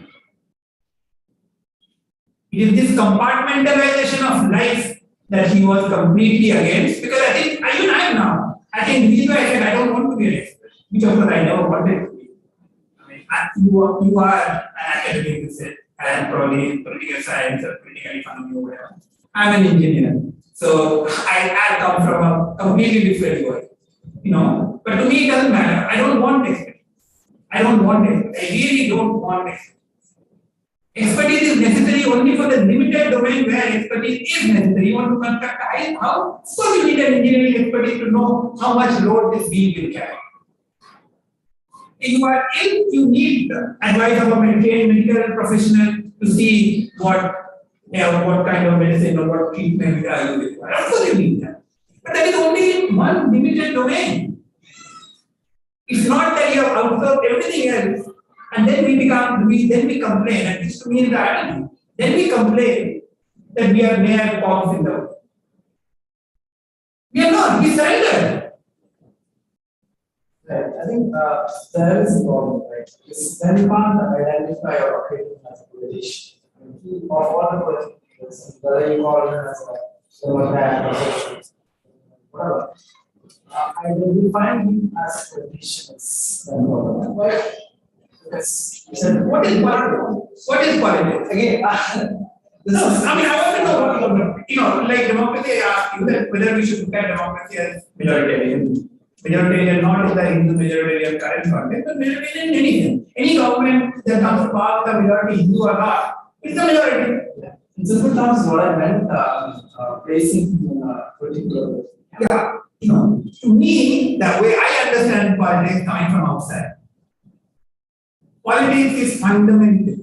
It is this compartmentalization of life that he was completely against, because I think, even I am now, I think this is why I said I don't want to be an expert, which of course I never wanted to be. I mean, you are an academic, you said, and probably in political science or political economy or whatever. I'm an engineer. So I come from a completely different world, But to me, it doesn't matter. I don't want expertise. I really don't want expertise. Expertise is necessary only for the limited domain where expertise is necessary. You want to construct a house? Of course, you need an engineering expertise to know how much load this beam will carry. If you are ill, you need advice of a medical professional to see what kind of medicine or what treatment you require. Of course, you need that. But that is only in one limited domain. It's not that you have outsourced everything else, and then we complain, and this to me is the irony. Then we complain that we are mere cogs in the world. We are not, we surrendered. Right. I think there is a problem, right? Because then you can't identify or operate as a politician. Of all the politicians, whether you call them as a Democrat or socialist, whatever, identifying him as a politician is why? Because what is politics? What is politics? Again, I want to know like democracy, I ask you that whether we should look at democracy as majoritarian. Majoritarian, not in the Hindu majoritarian current context, but majoritarian in anything. Any government that comes to power with a majority, Hindu or not, it's a majority. In simple terms, what I meant, placing in a particular. Yeah, to me, the way I understand politics coming from outside, politics is fundamental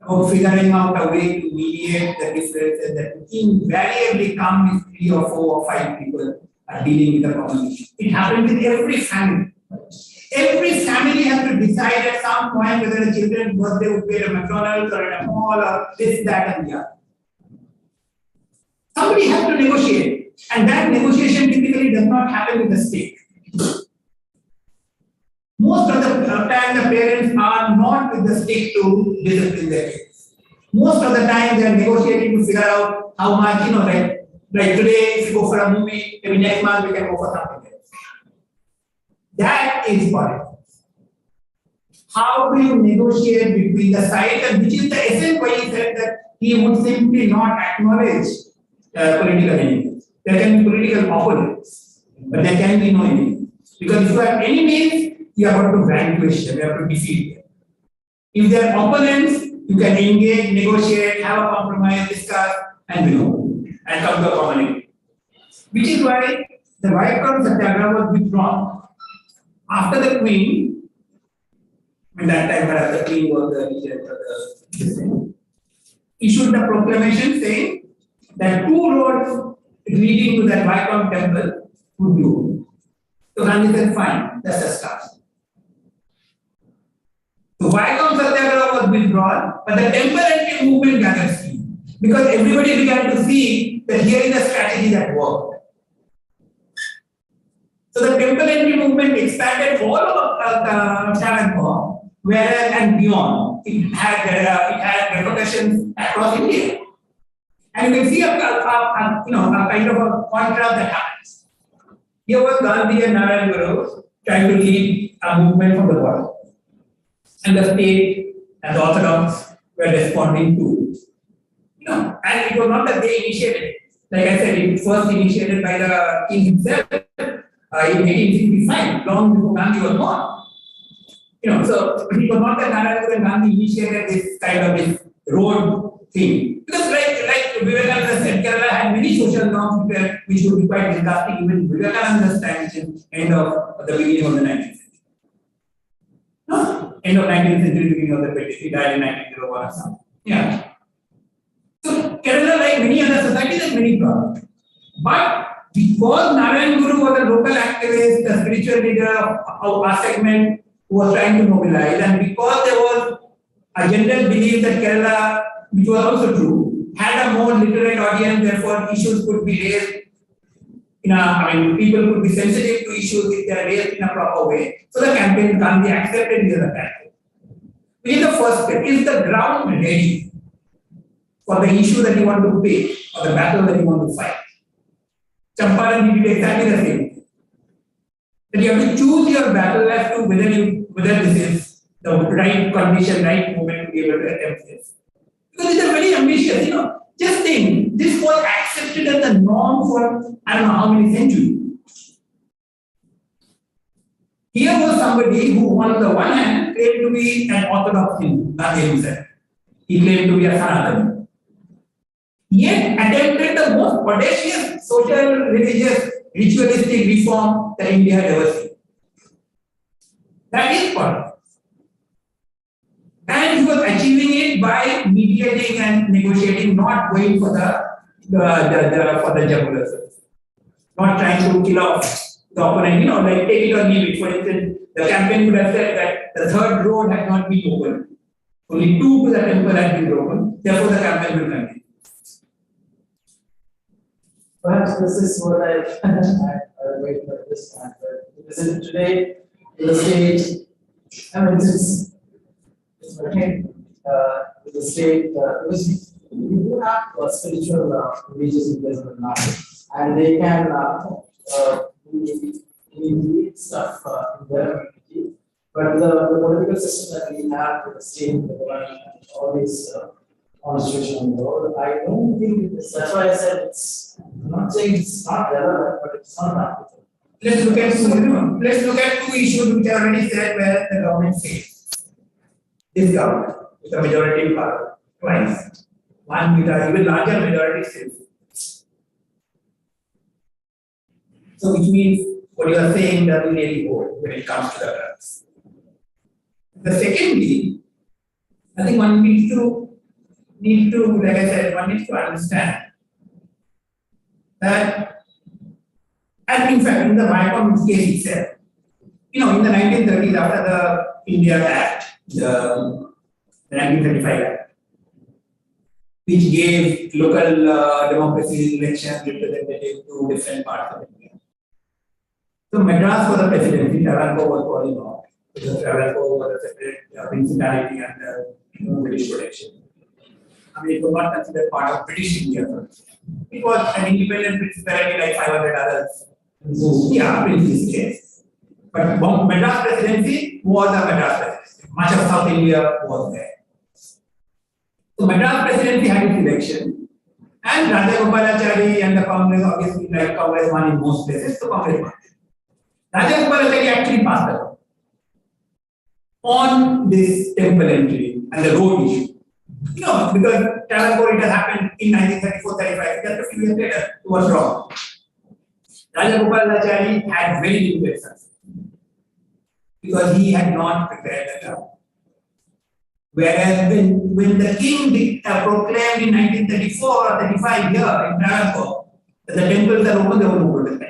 about figuring out a way to mediate the differences that invariably come if 3 or 4 or 5 people are dealing with a common issue. It happens in every family. Every family has to decide at some point whether the children's birthday would be at a McDonald's or at a mall or this, that, and the other. Somebody has to negotiate, and that negotiation typically does not happen with the state. Most of the time, the parents are not with the state to discipline their kids. Most of the time, they are negotiating to figure out how much, like today, if you go for a movie, maybe next month we can go for something else. That is politics. How do you negotiate between the sides, and which is the essence why he said that he would simply not acknowledge political enemies. There can be political opponents, but there can be no enemies. Because if you have enemies, you have to vanquish them, you have to defeat them. If they are opponents, You can engage, negotiate, have a compromise, discuss, and and come to a common agreement. Which is why the White Collar Satyagraha was withdrawn after the Queen. At that time, perhaps the Queen was the leader for the issued the proclamation saying that 2 roads leading to that Vaikom temple would be open. So Gandhi said, fine, that's a start. The Vaikom Satyagraha was withdrawn, but the temple entry movement gathered steam because everybody began to see that here is a strategy that worked. So the temple entry movement expanded all over Travancore, whereas and beyond. It had repercussions across India. And you can see a kind of a contrast that happens. Here was Gandhi and Narayan Guru trying to lead a movement from the bottom. And the state and the Orthodox were responding to. And it was not that they initiated it. Like I said, it was first initiated by the king himself in 1865, long before Gandhi was born. So it was not that Narayan Guru and Gandhi initiated this kind of this road thing. Because like Vivekananda said, Kerala had many social norms which would be quite disgusting even Vivekananda's time, which is end of the beginning of the 19th century. End of 19th century, beginning of the 20th, he died in 1901 or something. Yeah. So Kerala, like many other societies, has many problems. But because Narayan Guru was a local activist, a spiritual leader of our segment who was trying to mobilize, and because there was a general belief that Kerala, which was also true, had a more literate audience, therefore issues could be raised people could be sensitive to issues if they are raised in a proper way. So the campaign Gandhi accepted the other campaign. Which is the first step. Is the ground ready for the issue that you want to pick or the battle that you want to fight? Champaran did exactly the same thing. That you have to choose your battle as to whether this is the right condition, right moment to be able to attempt this. Because it's very ambitious, Just think, this was accepted as the norm for I don't know how many centuries. Here was somebody who, on the one hand, claimed to be an orthodox Hindu, Gandhi himself. He claimed to be a Sanatani. Yet attempted the most audacious social, religious, ritualistic reform that India had ever seen. That is politics. And he was achieving it by mediating and negotiating, not going for the jugular, not trying to kill off the opponent, like take it or leave it. For instance, the campaign would have said that the third road had not been opened. Only 2 to the temple had been opened. Therefore, the campaign will continue. Perhaps this is what I wait for this time. Because today, the state, it's working with the state, because we do have spiritual religious investment now, and they can lead stuff in their community. But the political system that we have with the state, the government, all these constitution on the road, I don't think it's, that's why I said I'm not saying it's not relevant, but it's not practical. Let's look at 2 issues which are already said where the government says. This government, with a majority power, twice. One with an even larger majority says. So which means what you are saying doesn't really hold when it comes to the drugs. The secondly, I think one needs to, like I said, one needs to understand that, and in fact, in the Viacom case itself, in the 1930s, after the India Act, the 1935 Act, which gave local democracy elections representative to different parts of India. So Madras was the presidency, Travancore was calling off, because Travancore was a separate principality under British protection. It was not considered part of British India. It was an independent principality like 500 others. Yeah, princes, yes. But Madras presidency was a Madras presidency. Much of South India was there. So Madras presidency had its election, and Rajagopalachari and the Congress, obviously, like Congress won in most places, so Congress won. Rajagopalachari actually passed the law on this temple entry and the road issue. Because Travancore it has happened in 1934-35, just a few years later, it was wrong. Rajagopalachari had very limited success because he had not prepared the ground. Whereas when the king proclaimed in 1934 or 35 here in Travancore that the temples are open, they were open.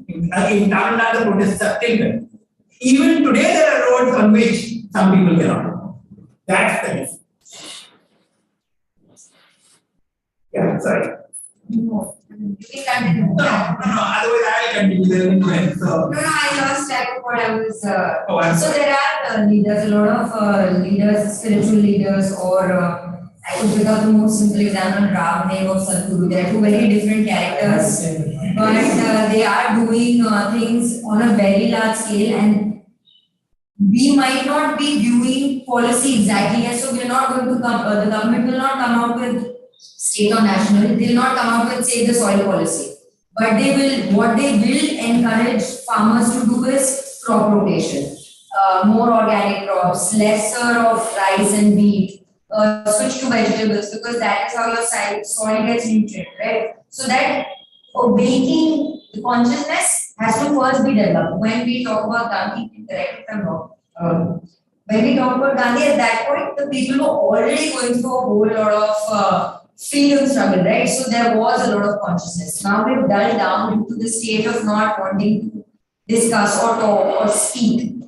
In Tamil Nadu, the protests are still. Even today, there are roads on which some people cannot go. That's the difference. Yeah, sorry. No, you can continue. No, otherwise I will continue. There will be no end. So. No, I lost track of what I was. I'm So sorry. there are leaders, a lot of leaders, spiritual leaders, or I could pick out the most simple example, Ramdev or Sadhguru. They are two very different characters, but they are doing things on a very large scale, and we might not be viewing policy exactly as so. We are not going to come. The government will not come out with state or national. They will not come out with save the soil policy. But they will, what they will encourage farmers to do is crop rotation, more organic crops, lesser of rice and wheat, switch to vegetables because that is how your soil gets nutrient, right? So that awakening the consciousness has to first be developed. When we talk about Gandhi, correct if I'm wrong. When we talk about Gandhi, at that point, the people were already going through a whole lot of freedom struggle, right? So there was a lot of consciousness. Now we've dulled down into the state of not wanting to discuss or talk or speak.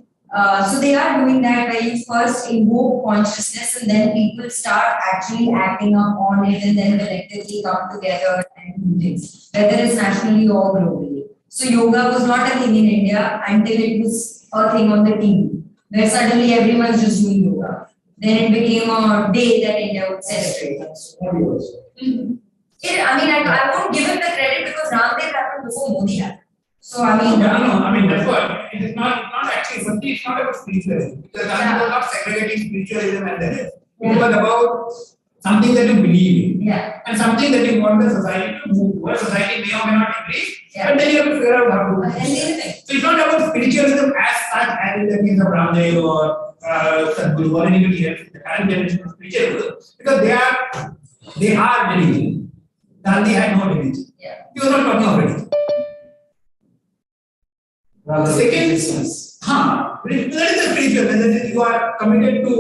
So they are doing that where you first invoke consciousness and then people start actually acting up on it and then collectively come together and do things, whether it's nationally or globally. So yoga was not a thing in India until it was a thing on the TV, where suddenly everyone's just doing yoga. Then it became a day that India would celebrate. I won't give him the credit because Ramdev happened before Modi happened. So That's what. It is not actually, firstly, it's not about spiritualism. Because Gandhi was not segregating spiritualism and the rest. It was about something that you believe in. Yeah. And something that you want the society to move towards. Society may or may not agree. Yeah. But then you have to figure out how to. And the other thing. So it's not about spiritualism as such as in the case of Ramdev or Sadhguru or anybody else, the current generation of spiritualism, because they are religion. Gandhi had no religion. Yeah. He was not talking of religion. Second, that is the spiritual. That you are committed to,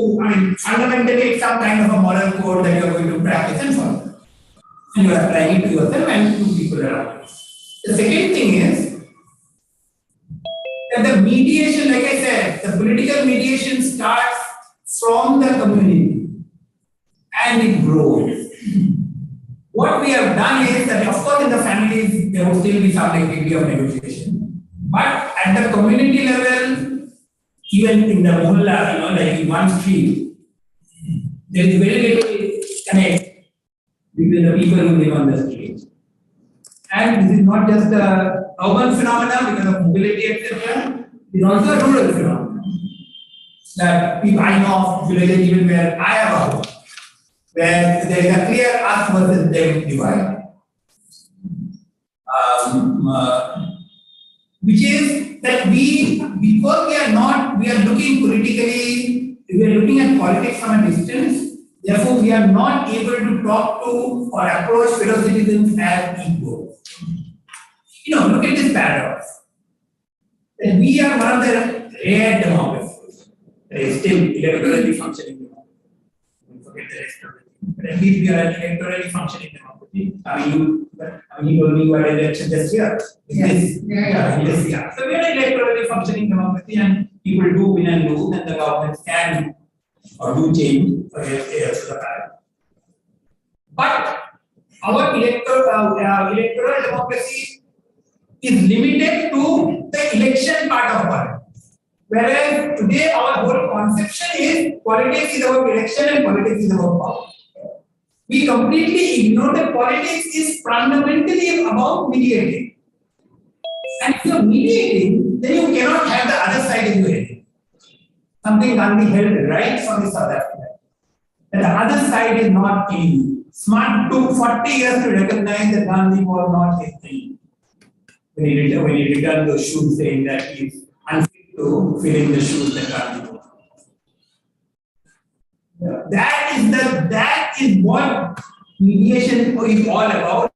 fundamentally it's some kind of a moral code that you are going to practice and follow. And you are applying it to yourself and to people around you. The second thing is that the mediation, like I said, the political mediation starts from the community and it grows. What we have done is that, of course, in the families there will still be some degree of negotiation. But at the community level, even in the mohalla, like in one street, there is very little connect between the people who live on the street. And this is not just a urban phenomenon because of mobility, etc. It is also a rural phenomenon. That people, I know of villages even where I have a house, where there is a clear us versus them divide. Which is that because we are looking politically, we are looking at politics from a distance, therefore we are not able to talk to or approach fellow citizens as equals. Look at this paradox. That we are one of the rare democracies. There is still electorally functioning democracy. Forget the rest of it. But at least we are an electorally functioning democracy. He told me what election just here. Yes. Yeah. So we are an electorally functioning democracy and people do win and lose and the governments can or do change for years to the time. But our electoral democracy is limited to the election part of politics. Whereas today our whole conception is politics is about election and politics is about power. We completely ignore that politics is fundamentally about mediating. And if you are mediating, then you cannot have the other side in your head. Something Gandhi held right from the South Africa. And the other side is not clean. Smart took 40 years to recognize that Gandhi was not his thing. When he returned those shoes saying that he is unfit to fill in the shoes that Gandhi wore. That is what mediation is all about.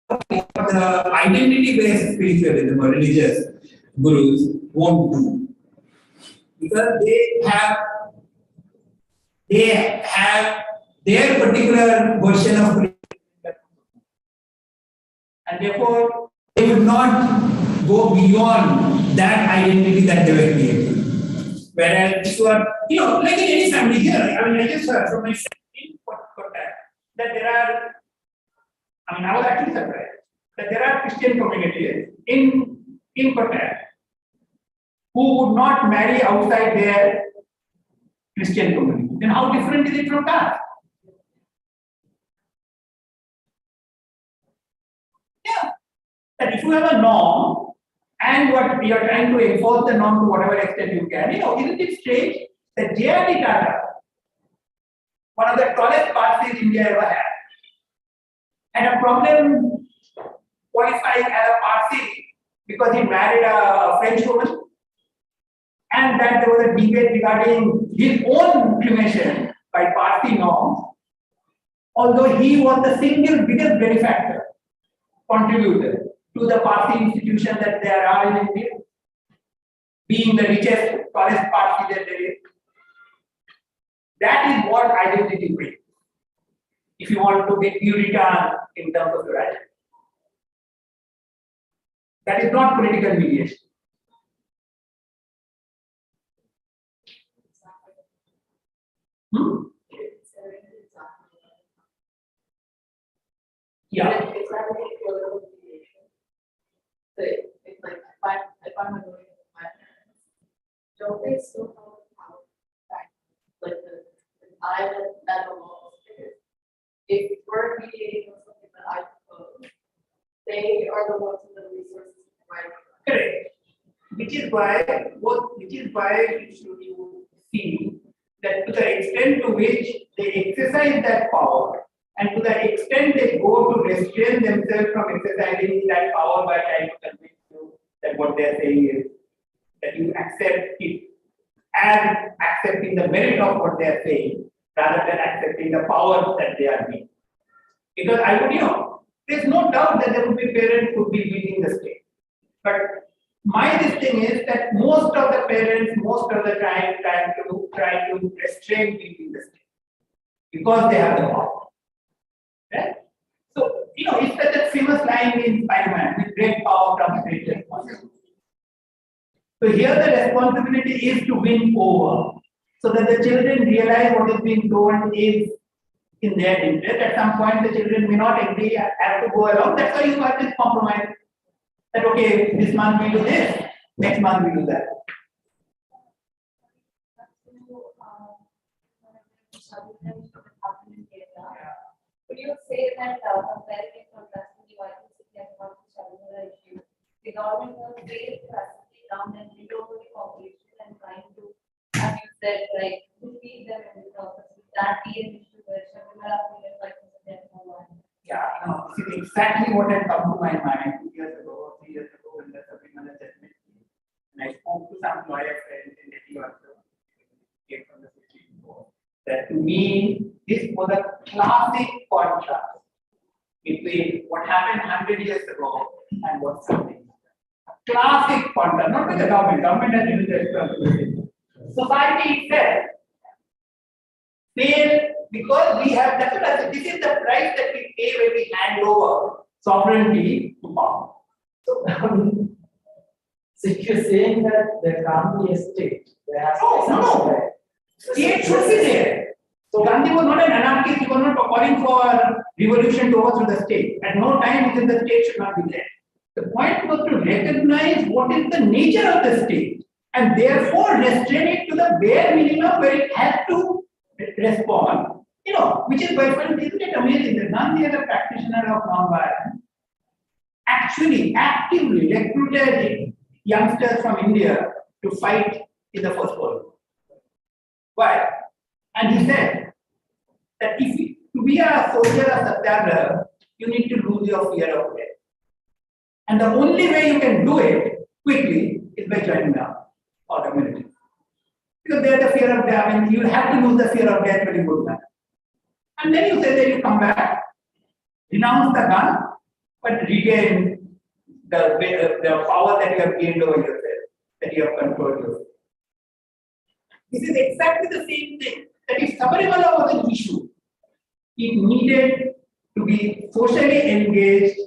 The identity-based spiritualism or religious gurus won't do, because they have their particular version of spiritualism, and therefore they would not go beyond that identity that they were creating. Whereas if you are, like in any family here, I mean, I just heard from my friend in Kochi that there are, I was actually surprised that there are Christian communities in Kochi who would not marry outside their Christian community. Then how different is it from that? Yeah. That if you have a norm and what you are trying to enforce the norm to whatever extent you can, isn't it strange that J.R.D. Tata, one of the tallest parties India ever had a problem qualifying as a Parsi because he married a French woman, and that there was a debate regarding his own cremation by Parsi norms, although he was the single biggest benefactor, contributor to the Parsi institution that there are in India, being the richest, tallest Parsi that there is. That is what identity brings, if you want to get Puritan in terms of your identity. That is not political mediation. Yeah. It's not really political mediation. It's like if I'm annoyed with my parents, don't they still have the power back? Like I that belongs to it. If we're mediating on something that I propose, they are the ones with the resources to provide. Correct. Which is why you see that to the extent to which they exercise that power, and to the extent they go to restrain themselves from exercising that power by trying to convince you that what they are saying is that you accept it as accepting the merit of what they are saying, rather than accepting the power that they are being. Because I would, there's no doubt that there would be parents who would be beating the state. But my thing is that most of the parents, most of the time, try to restrain beating the state because they have the power. Right? So, it's like that famous line in Spider-Man, with great power comes great responsibility. So here the responsibility is to win over, so that the children realize what is being told is in their interest. At some point, the children may not agree, have to go along. That's why you have this compromise. That okay, this month we do this, next month we do that. Would you say that comparing and contrasting the violence against Shabbat issue, the government was very drastically down and read over the population and trying to, as you said, like to feed them in the process? Would that be an issue where Shabbat is like Yeah, this is exactly what had come to my mind 2 years ago, 3 years ago, when the Supreme Court judgment came. And I spoke to some lawyer friends in Delhi also, came from the Supreme Court, that to me, this was a classic contrast between what happened 100 years ago and what's happening. A classic contrast, not with the government has given the responsibility. Society itself failed because we have, this is the price that we pay when we hand over sovereignty to power. So you're saying that there can't be a state. There has to be some No. state. State should be there. So Gandhi was not an anarchist, he was not calling for revolution to overthrow the state. At no time within the state should not be there. The point was to recognize what is the nature of the state and therefore restrain it to the bare minimum where it has to respond. Which is why, isn't it amazing that Gandhi as a practitioner of non-violence actually actively recruited youngsters from India to fight in the First World War. Why? And he said that to be a soldier of Satyagraha, you need to lose your fear of death. And the only way you can do it quickly is by joining the army or the military. Because there the fear of death, you have to lose the fear of death when you go to that. And then you say that you come back, renounce the gun, but regain the power that you have gained over yourself, that you have controlled yourself. This is exactly the same thing. That if Sabarimala was an issue, it needed to be socially engaged,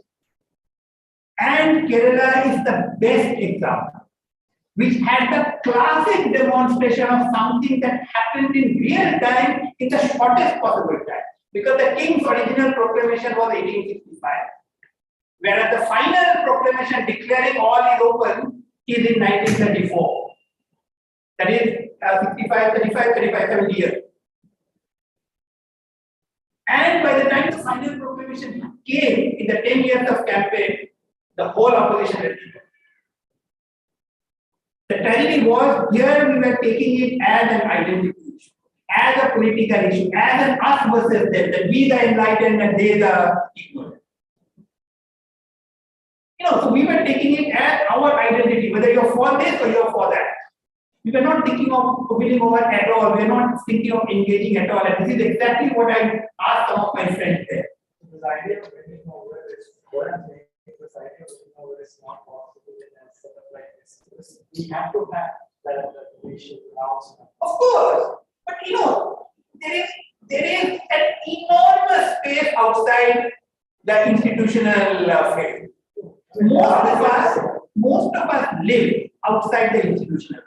and Kerala is the best example, which had the classic demonstration of something that happened in real time in the shortest possible time. Because the king's original proclamation was 1865, whereas the final proclamation declaring all is open is in 1934. That is 70 years. And by the time the final proclamation came in the 10 years of campaign, the whole opposition had given. The tragedy was here we were taking it as an identity issue, as a political issue, as an us versus them, that we the enlightened and they the ignorant. So we were taking it as our identity, whether you're for this or you're for that. We were not thinking of winning over at all. We are not thinking of engaging at all. And this is exactly what I asked some of my friends there. This idea of winning over is what I'm saying. This idea of winning over is not possible in a setup like this. Because we have to have that racial announcement. Of course, but there is an enormous space outside the institutional phase. Most of us live outside the institutional.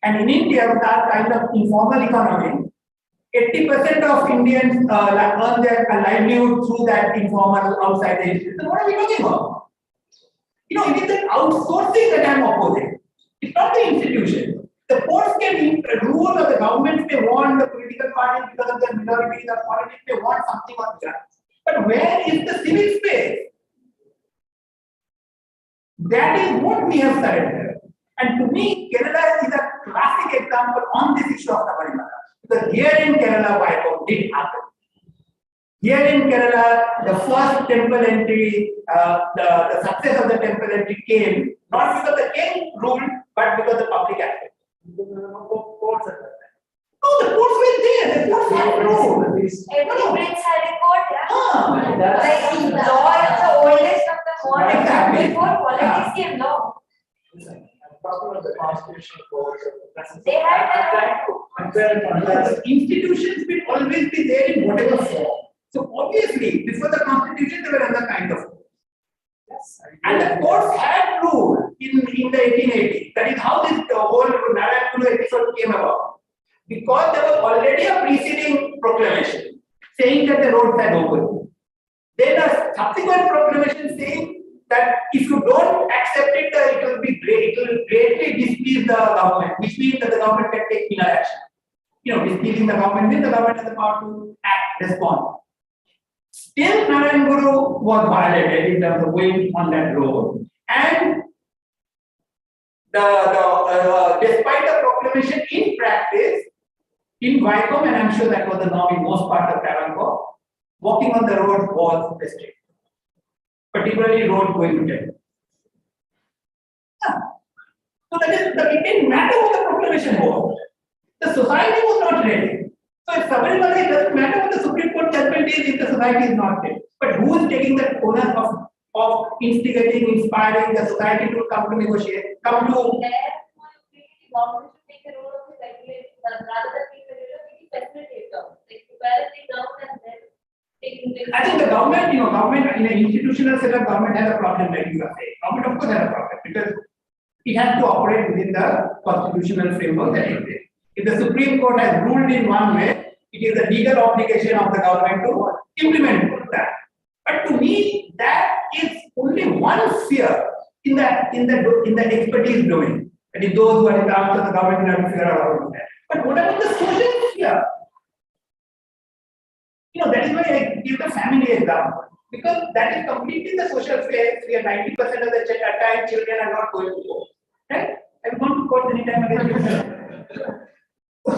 And in India, with our kind of informal economy, 80% of Indians earn their livelihood through that informal outside the institution. So what are we talking about? It is the outsourcing that I am opposing. It's not the institution. The courts can rule, or the governments may want, the political parties because of their minority, the politics may want something or the other. But where is the civic space? That is what we have surrendered. And to me, Kerala is a classic example on this issue of Sabarimala. Because here in Kerala, Vaiko did happen. Here in Kerala, the first temple entry, the success of the temple entry came not because the king ruled, but because the public acted. No, the courts were there. The courts had ruled. Every prince had a court, yeah. That's- Like law is the oldest of the modern. Exactly. Before politics came, law. I'm talking about the constitutional courts of the present. They had I'm trying to compare it on that. Institutions will always be there in whatever form. So obviously, before the constitution, there were other kind of courts. Yes, And the courts had ruled in the 1880s. That is how this whole Narayan episode came about. Because there was already a preceding proclamation saying that the roads had opened. Then a subsequent proclamation saying that if you don't accept it, it will greatly displease the government, which means that the government can take penal action. Displeasing the government means the government has the power to act, respond. Still, Narayan Guru was violated in terms of going on that road, and despite the proclamation in practice, in Vaikom, and I'm sure that was the norm in most parts of Travancore, walking on the road was restricted, particularly road going to temple. So it didn't matter what the proclamation was. The society was not ready. So if Sabarimala, it doesn't matter what the Supreme Court judgment is if the society is not ready. But who is taking the onus of instigating, inspiring the society to come to negotiate, come to Government should take the role of the regulator rather than being the facilitator. Like where they down and then taking the. I think the government, government in an institutional setup, government has a problem like you are saying. Government of course has a problem because it has to operate within the constitutional framework that is there. If the Supreme Court has ruled in one way, it is a legal obligation of the government to implement that. But to me, that is only one sphere in the expertise domain. That is those who are in the arms of the government have to figure out how to do that. But what about the social sphere? That is why I give the family example. Because that is completely the social sphere. 90% of the time children are not going to go. Right? I've gone to court anytime against 90% of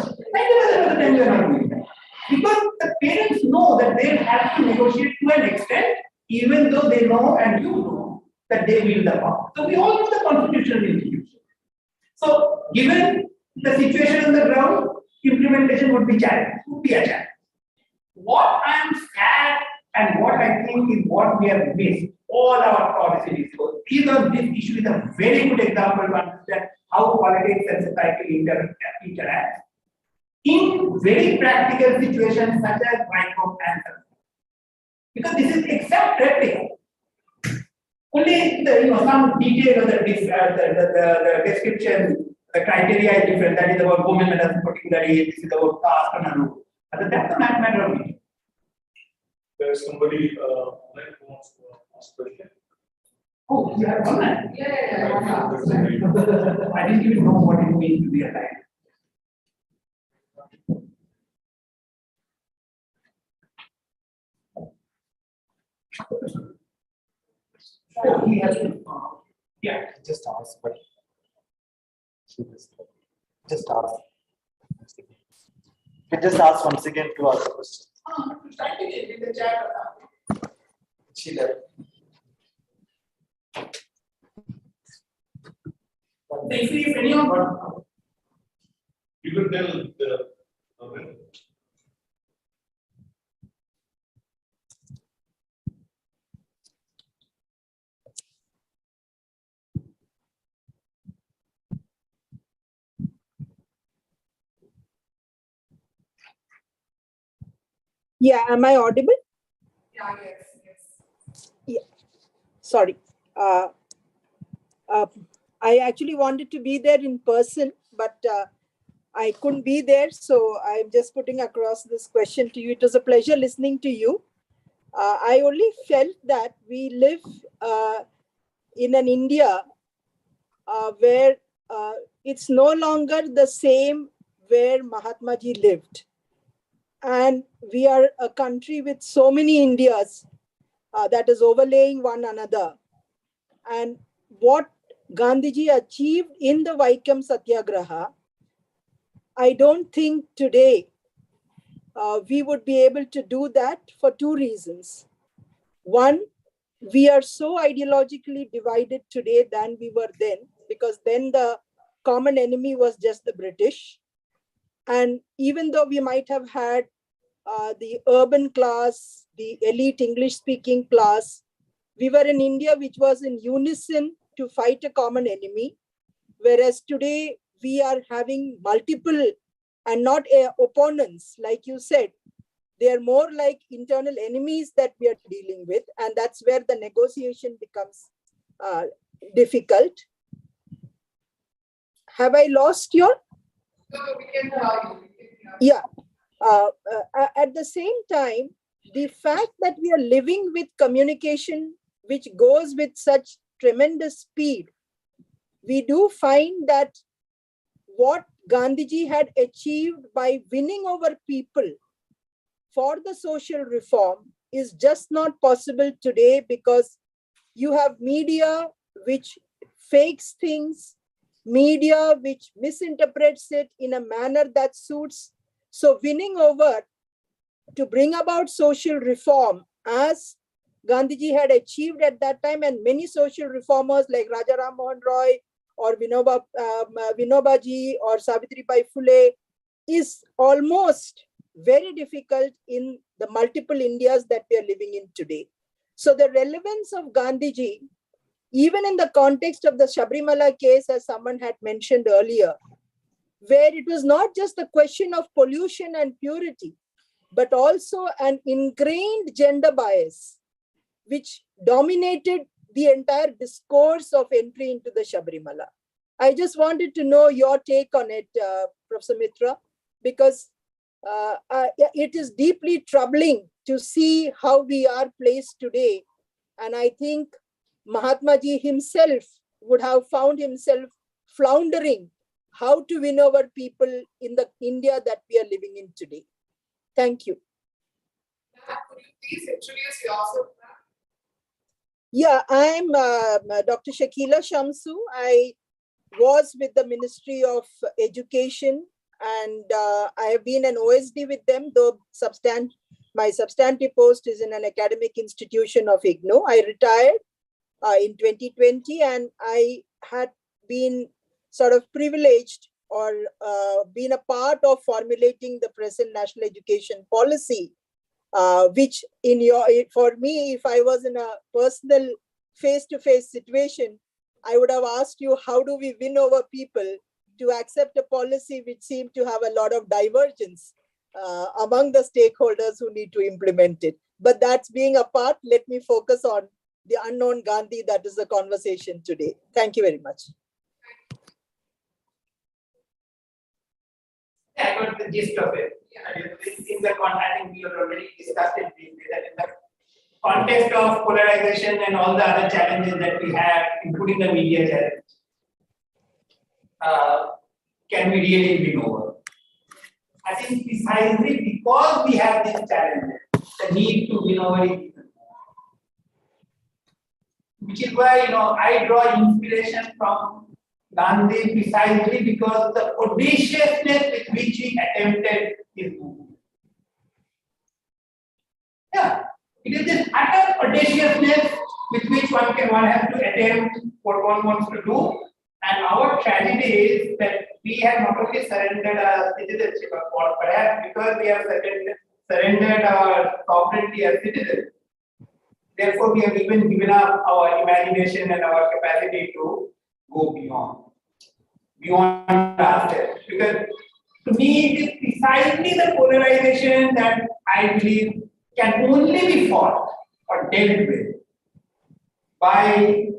the time you are not doing that. Because the parents know that they have to negotiate to an extent, even though they know and you know that they will the power. So we all know the constitutional institution. So given the situation on the ground, implementation would be a challenge. what I am sad and what I think is what we have missed, all our policies. So either this issue is a very good example to understand how politics and society interact in very practical situations such as micro cancer. Because this is exact practical. Only some detail of the description, the criteria is different. That is about women at a particular age, this is about caste and all. But that's the matter of it. There's somebody who wants to ask a question. Oh, you have one man. Yeah. I didn't even know what it means to be alive. Oh, he has to. Yeah. Just ask, but just ask. You just ask once again to ask a question. Type it in the chat. She left. If anyone. You could tell the Yeah, am I audible? Yeah, yes. Yeah. Sorry. I actually wanted to be there in person, but I couldn't be there. So I'm just putting across this question to you. It was a pleasure listening to you. I only felt that we live in an India where it's no longer the same where Mahatma Ji lived. And we are a country with so many Indias that is overlaying one another. And what Gandhiji achieved in the Vaikam Satyagraha, I don't think today we would be able to do that for two reasons. One, we are so ideologically divided today than we were then, because then the common enemy was just the British. And even though we might have had the urban class, the elite English-speaking class, we were in India which was in unison to fight a common enemy, whereas today we are having multiple and not opponents, like you said. They are more like internal enemies that we are dealing with, and that's where the negotiation becomes difficult. Have I lost you? No, we can tell you. Yeah. At the same time, the fact that we are living with communication which goes with such tremendous speed, we do find that what Gandhiji had achieved by winning over people for the social reform is just not possible today, because you have media which fakes things, media which misinterprets it in a manner that suits. So winning over to bring about social reform as Gandhiji had achieved at that time, and many social reformers like Raja Ram Mohan Roy or Vinobaji or Savitribai Phule, is almost very difficult in the multiple Indias that we are living in today. So the relevance of Gandhiji, even in the context of the Sabrimala case, as someone had mentioned earlier, where it was not just a question of pollution and purity, but also an ingrained gender bias, which dominated the entire discourse of entry into the Sabrimala. I just wanted to know your take on it, Professor Mitra, because it is deeply troubling to see how we are placed today. And I think Mahatma Ji himself would have found himself floundering how to win over people in the India that we are living in today. Thank you. Could you please introduce yourself? Yeah, I'm Dr. Shakila Shamsu. I was with the Ministry of Education, and I have been an OSD with them, though my substantive post is in an academic institution of IGNOU. I retired in 2020, and I had been sort of privileged or been a part of formulating the present national education policy which for me, if I was in a personal face-to-face situation, I would have asked you, how do we win over people to accept a policy which seemed to have a lot of divergence among the stakeholders who need to implement it. But that's being apart, let me focus on the unknown Gandhi that is the conversation today. Thank you very much. Yeah, I got the gist of it. I think we have already discussed it briefly, that in the context of polarization and all the other challenges that we have, including the media challenge, can we really win over? I think precisely because we have this challenge, the need to win over is, which is why I draw inspiration from Gandhi precisely because the audaciousness with which he attempted his movement. Yeah, it is this utter audaciousness with which one has to attempt what one wants to do. And our tragedy is that we have not only surrendered our citizenship, or perhaps because we have surrendered our sovereignty as citizens, therefore we have even given up our imagination and our capacity to go beyond ourselves. Because to me, it is precisely the polarization that I believe can only be fought or dealt with by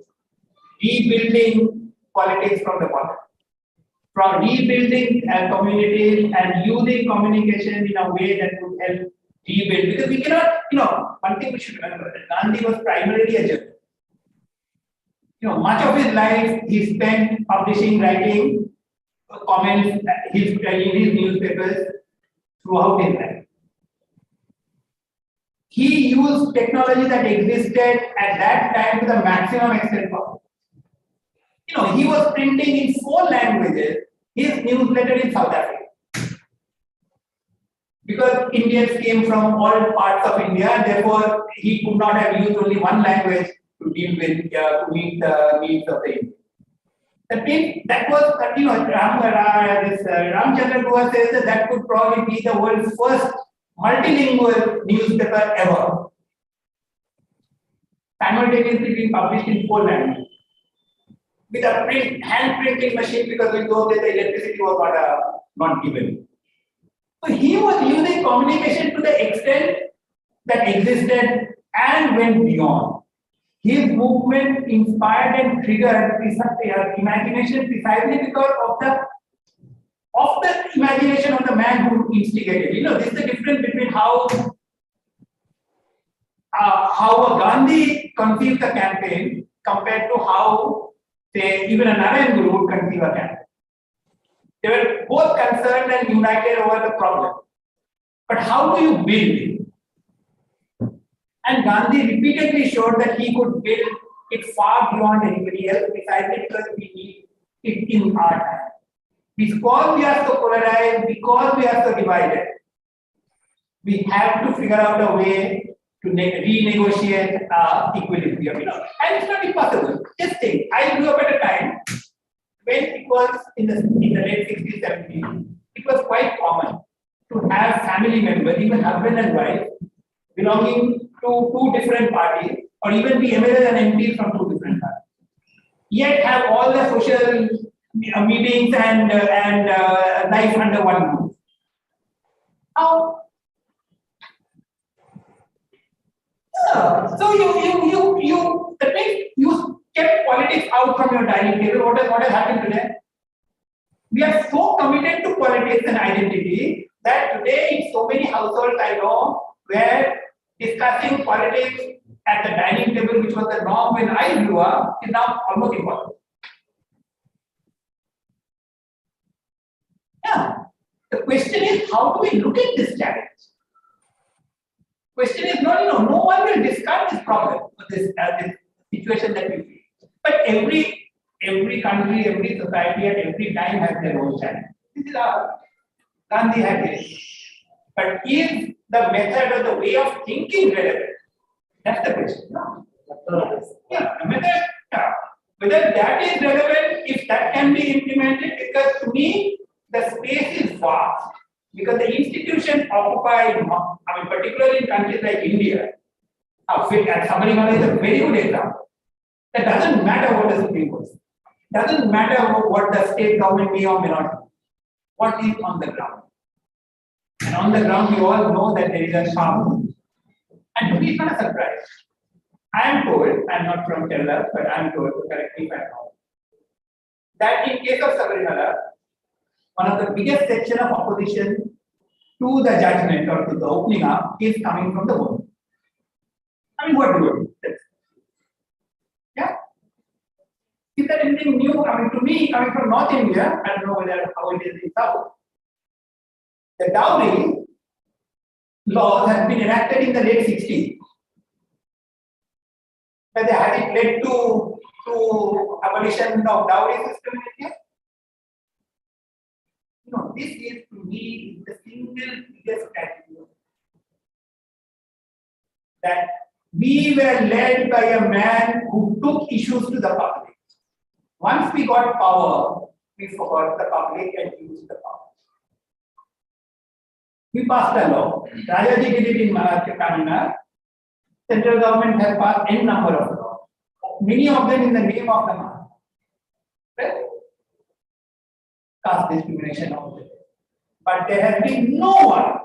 rebuilding politics from the bottom, from rebuilding communities and using communication in a way that would help rebuild. Because we cannot, one thing we should remember, that Gandhi was primarily a journalist. Much of his life he spent publishing, writing comments in his newspapers throughout his life. He used technology that existed at that time to the maximum extent possible. He was printing in 4 languages his newsletter in South Africa. Because Indians came from all parts of India, therefore he could not have used only one language to deal with, to meet the needs of the Indians. That was, Ramchandra Guha says that could probably be the world's first multilingual newspaper ever. Simultaneously being published in 4 languages. With a hand printing machine, because we know that the electricity was not given. So he was using communication to the extent that existed and went beyond. His movement inspired and triggered imagination precisely because of the imagination of the man who instigated. This is the difference between how a Gandhi conceived the campaign compared to how, say, even a Narayan Guru would conceive a campaign. They were both concerned and united over the problem. But how do you build? And Gandhi repeatedly showed that he could build it far beyond anybody else, precisely because we need it in our time. Because we are so polarized, because we are so divided, we have to figure out a way to renegotiate equilibrium. And it's not impossible. Just think, I grew up at a time when it was in the late 60s, 70s, it was quite common to have family members, even husband and wife, belonging to 2 different parties, or even be MLAs and MPs from 2 different parties. Yet have all the social meetings and life under one roof. How? So you kept politics out from your dining table. What has happened today? We are so committed to politics and identity that today in so many households I know where discussing politics at the dining table, which was the norm when I grew up, is now almost impossible. Yeah. The question is, how do we look at this challenge? Question is, no one will discuss this problem, this situation that we face. But every country, every society at every time has their own challenge. This is our Gandhi had this. But is the method or the way of thinking relevant? That's the question. No. Yeah, the method, whether that is relevant, if that can be implemented, because to me, the space is vast. Because the institution occupied, I mean, particularly in countries like India, and Sabarimala is a very good example. That doesn't matter what the Supreme Court says. Doesn't matter what the state government may or may not do. What is on the ground? And on the ground, we all know that there is a harm. And to me, it's not a surprise. I am told, I'm not from Kerala, but I'm told, to correct me if I'm wrong, that in case of Sabarimala, one of the biggest section of opposition to the judgment or to the opening up is coming from the women. I mean, what do you do? Yeah. Is there anything new? I mean, to me, coming from North India, I don't know whether how it is in South. The dowry laws have been enacted in the late 60s. But has it led to abolition of dowry system in India? No, this is to me the single biggest category that we were led by a man who took issues to the public. Once we got power, we forgot the public and used the power. We passed a law. Rajaji did it in Tamil Nadu. Central government has passed n number of laws. Many of them in the name of the man. Right? Caste discrimination also. But there has been no one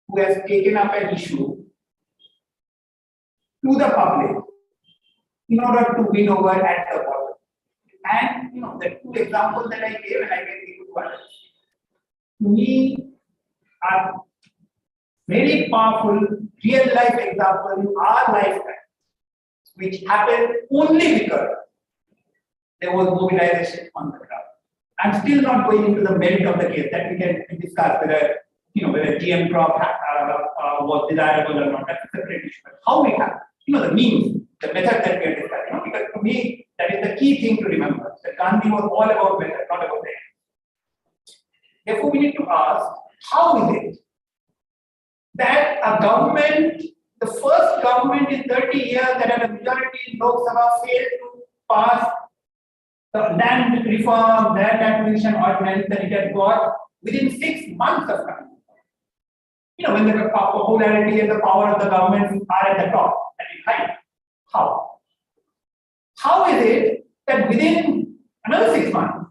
who has taken up an issue to the public in order to win over at the bottom. And the two examples that I gave, and I can give you others, to me are very powerful real life examples in our lifetime, which happened only because there was mobilization on the ground. I'm still not going into the merit of the case that we can discuss whether whether GM crop was desirable or not. That's a separate issue. But how it happened, the means, the method that we are discussing. Because to me, that is the key thing to remember. That Gandhi was all about method, not about the end. Therefore, we need to ask, how is it that a government, the first government in 30 years that had a majority in Lok Sabha failed to pass the land reform, land acquisition ordinance that it had got within 6 months of coming. When the popularity and the power of the government are at the top, at its height. How? How is it that within another 6 months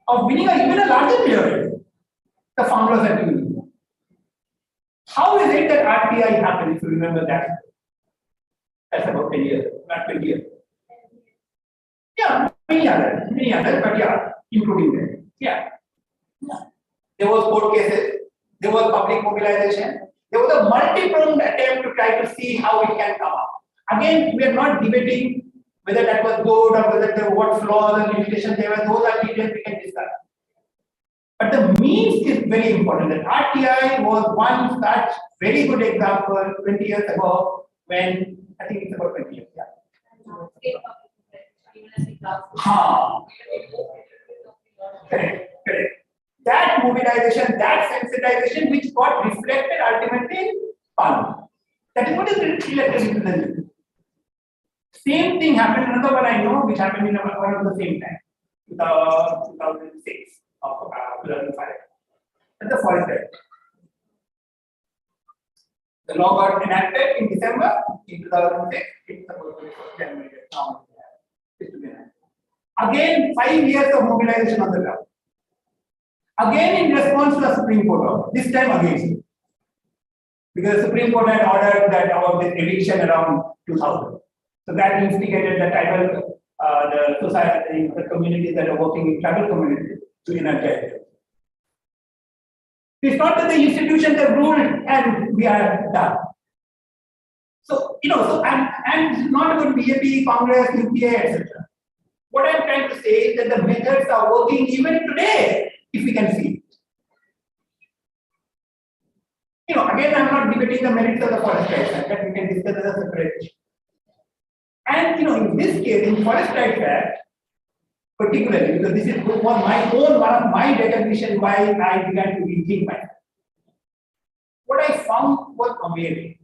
of winning even a larger majority, the farmers are doing it? How is it that RTI happened, if you remember that? That's about 10 years, not 20 years. Yeah, many others, but yeah, including them. Yeah. There was court cases, there was public mobilization, there was a multi-pronged attempt to try to see how it can come up. Again, we are not debating whether that was good or whether there were what flaws and limitations there were. Those are details we can discuss. But the means is very important. That RTI was one such very good example 20 years ago when, I think it's about 20 years. Yeah. Correct. That mobilization, that sensitization, which got reflected ultimately in Parliament. That is what is reflected in the news. Same thing happened, another one I know, which happened in around the same time, 2006 or 2005. That's the Forest Act. The law got enacted in December in 2006. It's supposed to be January. Again, 5 years of mobilization on the ground. Again, in response to the Supreme Court order, this time against it. Because the Supreme Court had ordered that about this eviction around 2000. So that instigated the tribal, the society, the communities that are working in tribal communities to energize them. It's not that the institutions have ruled and we are done. So, and it's not about BJP, Congress, UPA, etc. What I'm trying to say is that the methods are working even today, if we can see it. Again, I'm not debating the merits of the Forest Rights Act, that we can discuss as a separate issue. And in this case, in Forest Rights Act, particularly, because this is one of my recognition why I began to rethink myself. What I found was amazing.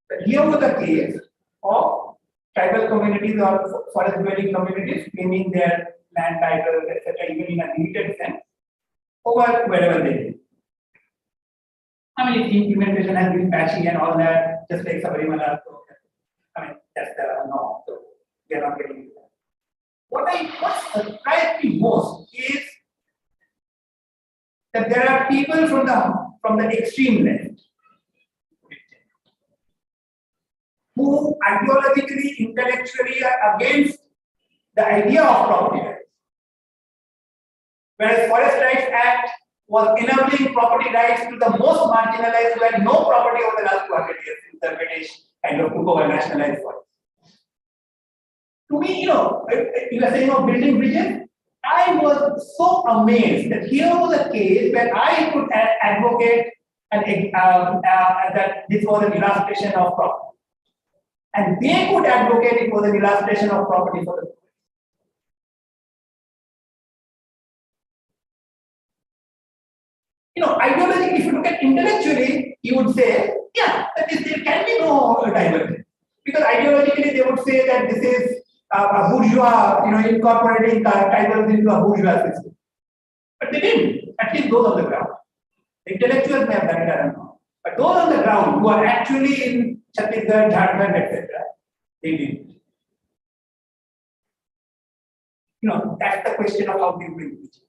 But here was the case of tribal communities or forest dwelling communities claiming their land titles, etc., even in a limited sense. over wherever they live. I mean, if the implementation has been patchy and all that, just like Sabarimala, so, I mean, that's the norm. So we are not getting into that. What surprised me most is that there are people from the extreme left who ideologically, intellectually are against the idea of property rights. Whereas Forest Rights Act was enabling property rights to the most marginalized who had no property over the last 200 years in the British kind of took over nationalized forests. To me, you are saying of building bridges. I was so amazed that here was a case where I could advocate that this was an illustration of property. And they could advocate it was an illustration of property for the ideologically, if you look at intellectually, you would say, yeah, there can be no divergence. Because ideologically, they would say that this is a bourgeois, incorporating tribals into a bourgeois system. But they didn't, at least those on the ground. The intellectuals may have done it, I don't know. But those on the ground who are actually in Chhattisgarh, Jharkhand, etc., they didn't. That's the question of how we build bridges.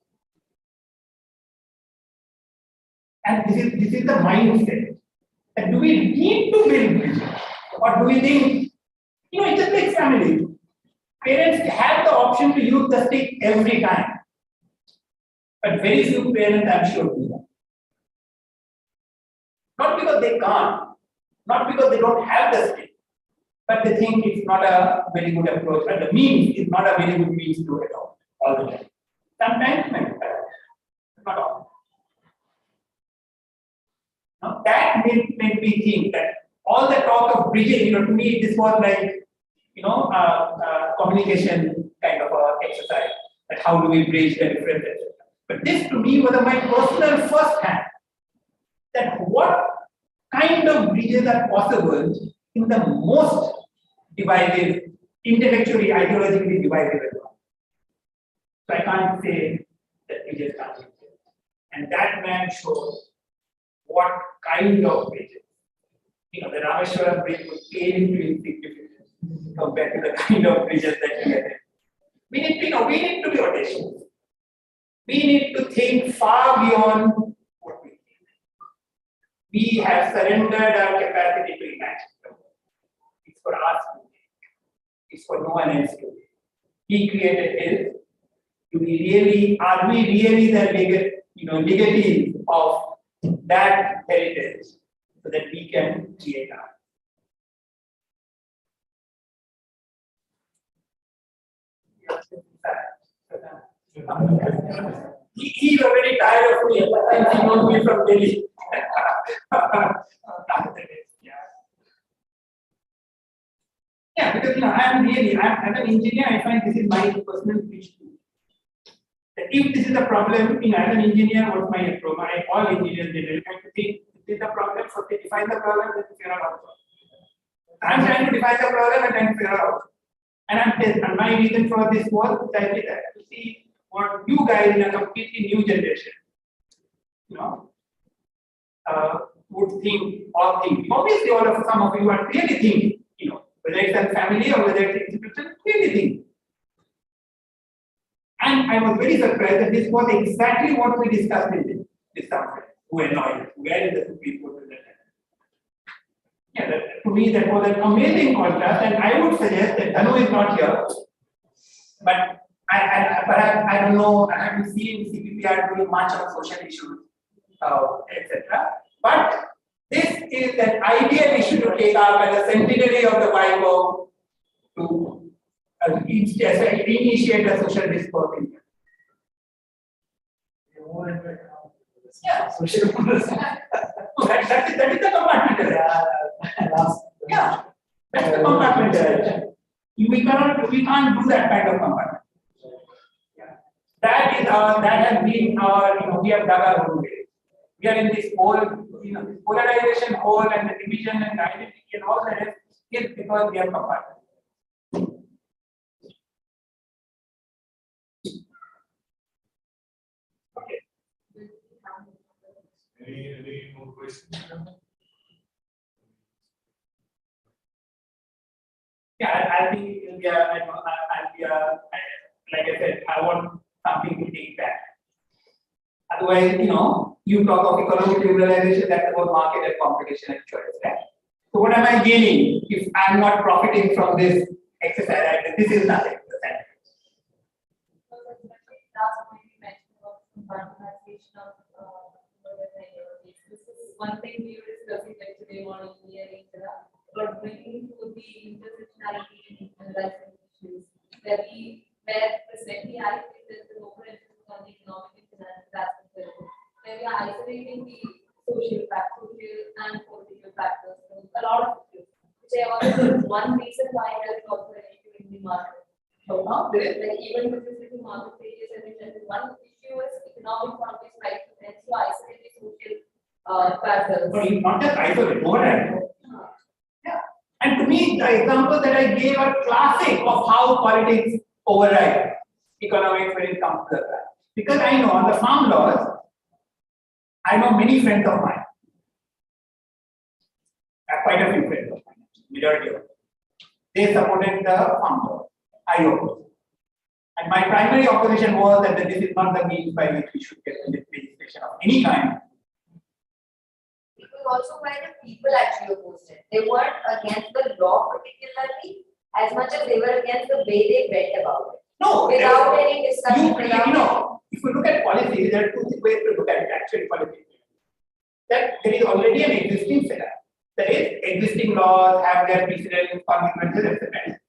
And this is the mindset. And do we need to build bridges? Or do we think, it's just like family. Parents have the option to use the stick every time. But very few parents, I'm sure, do that. Not because they can't, not because they don't have the stick, but they think it's not a very good approach, and the means is not a very good means to adopt all the time. Sometimes, not all. Now, that made me think that all the talk of bridging, to me, this was like, communication kind of a exercise. That how do we bridge the different, etc. But this to me was my personal first hand. That what kind of bridges are possible in the most divisive, intellectually, ideologically divisive environment. So I can't say that bridges can't be built. And that man shows what kind of bridges. The Rameshwaram bridge would pale into insignificance compared to the kind of bridges that we get. We need to be audacious. We need to think far beyond what we think. We have surrendered our capacity to imagine. It's for us to think. It's for no one else to think. He created his. Are we really the legatees of that heritage so that we can create ours? He was very tired of me since he knows me from Delhi. Yeah, because I'm as an engineer, I find this is my personal pitch too. That if this is a problem, as an engineer, what's my approach? All engineers they have to think this is the problem, so they define the problem, then figure out. I'm trying to define the problem and trying to figure out. And my reason for this was exactly that, to see what you guys in a completely new generation, would think or think. Obviously, some of you are really thinking, whether it's a family or whether it's institution, really think. And I was very surprised that this was exactly what we discussed in this conference. Who annoyed us? Where is the Supreme Court? Yeah, to me that was an amazing contrast, and I would suggest that Dhanu is not here, but perhaps I don't know. I haven't seen CPPR doing much on social issues, etc. But this is an ideal issue to take up as a centenary of the Bible to initiate a social discourse. Yeah, social discourse. That is the compartmentalization. Yeah, that's the compartmentalization. We can't do that kind of compartment. Yeah. That has been our, we have dug our own way. We are in this whole, this polarization hole and the division and the identity and all that is because we have compartment. Okay. Any more questions? Yeah, I think India, like I said, I want something to take back. Otherwise, you talk of economic liberalization, that's about market and competition and choice, right? So what am I gaining if I'm not profiting from this exercise? Right? This is nothing. Last point you mentioned about marginalization of this is one thing we were discussing like today on engineering, but bringing to the intersectionality and license issues where presently I think there's an overemphasis on the economic and financial aspect where we are isolating the social and political factors from a lot of issues, which I also one reason why there is also an issue in the market. So now there is like even with the market pages and one issue is economic conflicts right to then to isolate the social factors. But you not just isolate, more than. Yeah. And to me, the example that I gave are classic of how politics override economics when it comes to that. Because I know on the farm laws, I know many friends of mine. I have quite a few friends of mine, majority of them. They supported the farm law. I opposed. And my primary opposition was that this is not the means by which we should get legislation of any kind. It was also why the people actually opposed it. They weren't against the law particularly as much as they were against the way they went about it. No, without any discussion. If you look at policy, there are two ways to look at actual policy. That there is already an existing setup. There is existing laws, have their precedents, consequences, etc.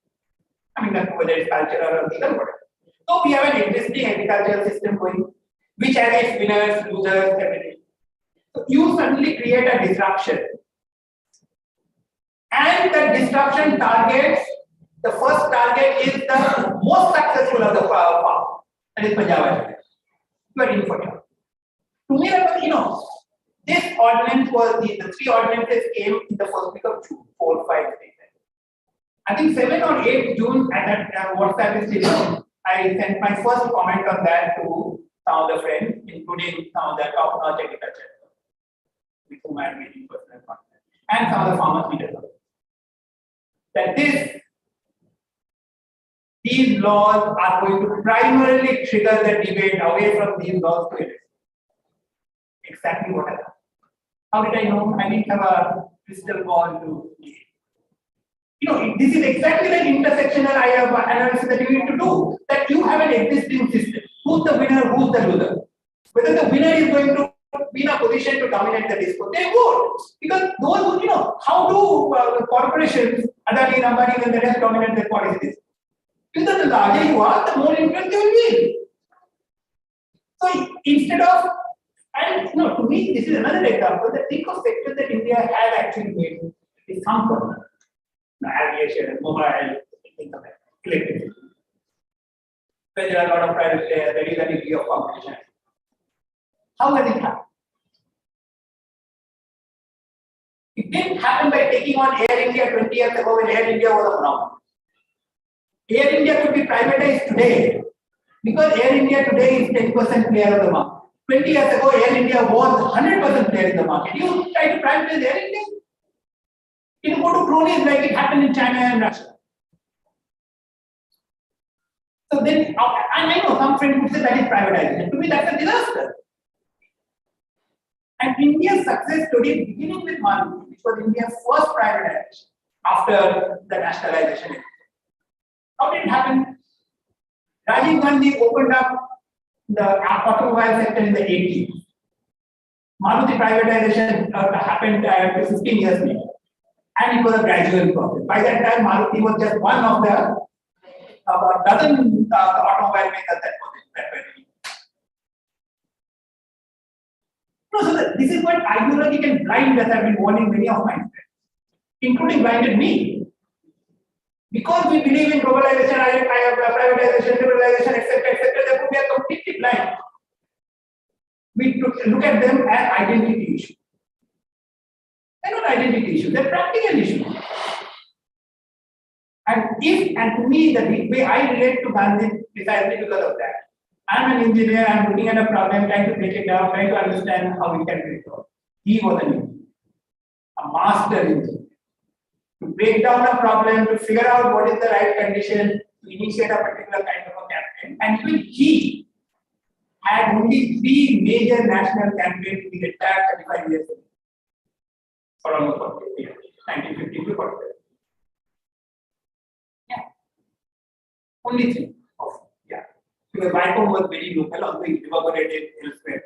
I mean, that's whether it's cultural or legal, whatever. So we have an existing agricultural system going, which has its winners, losers, everything. So you suddenly create a disruption. And the disruption targets, the first target is the most successful of the farm, that is Punjab. You are in for it. To me, this ordinance was, the three ordinances came in the first week of June, 4, 5, 6. I think 7 or 8 June at that WhatsApp is still, I sent my first comment on that to some of the friends, including some of the top-notch agriculture, with whom I am making personal contact, and some of the farmers leaders. That these laws are going to primarily trigger the debate away from these laws to it. Exactly what I thought. How did I know? I didn't have a crystal ball to see. This is exactly the intersectional analysis that you need to do. That you have an existing system. Who's the winner? Who's the loser? Whether the winner is going to be in a position to dominate the discourse, they would. Because those who, how do corporations, Adani, Ambani, and the rest dominate their policies? Because the larger you are, the more influence you will be. So instead of, and to me, this is another example that think of sectors that India has actually made with some problem. Aviation, mobile, things like that, electricity. Where there are a lot of private players, there is a degree of competition. How has it happened? It didn't happen by taking on Air India 20 years ago when Air India was a monopoly. Air India could be privatized today because Air India today is 10% player of the market. 20 years ago, Air India was 100% player in the market. You try to privatize Air India? You go to cronies like it happened in China and Russia. So then, I know some friends would say that is privatization. To me, that's a disaster. And India's success story, beginning with Maruti, which was India's first privatization after the nationalization. How did it happen? Rajiv Gandhi opened up the automobile sector in the 80s. Maruti privatization happened 15 years later. And it was a gradual process. By that time, Maruti was just one of the dozen automobile makers that were in. So this is what ideology can blind us. I've been warning many of my friends, including blinded me. Because we believe in globalization, privatization, liberalization, etc., there could be a completely blind. We look at them as identity issues. They're not identity issues, they're practical issues. And to me, the way I relate to Gandhi precisely because of that. I'm an engineer, I'm looking at a problem, trying to break it down, trying to understand how it can be resolved. He was an engineer, a master engineer. To break down a problem, to figure out what is the right condition, to initiate a particular kind of a campaign. And even he had only 3 major national campaigns in the entire 35 years. For almost 40 years, 1950 to 40. Yeah. Only 3. Yeah. Because Vaikom was very local, although it reverberated elsewhere.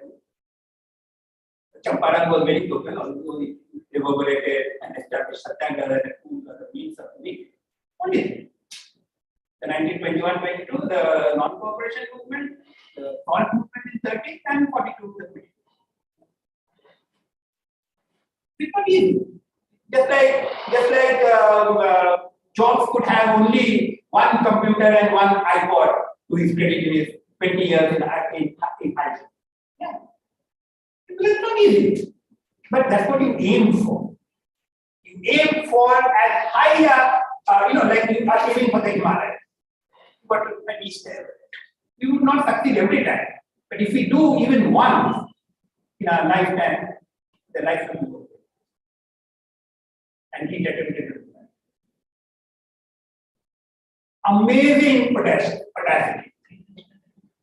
Champaran was very local, although it reverberated and established Satyangraha and two other means of living. Only 3. The 1921-22, the non-cooperation movement, the salt movement in 30, and 42 the 20. It's not easy. Just like Jobs could have only one computer and one iPod to his credit in his 20 years in IT. Yeah. It's not easy. But that's what you aim for. You aim for as high a, like you are aiming for the Himalayas. But at least there. We would not succeed every time. But if we do even once in our lifetime, the life will be okay. And he attempted to do that. Amazing audacity.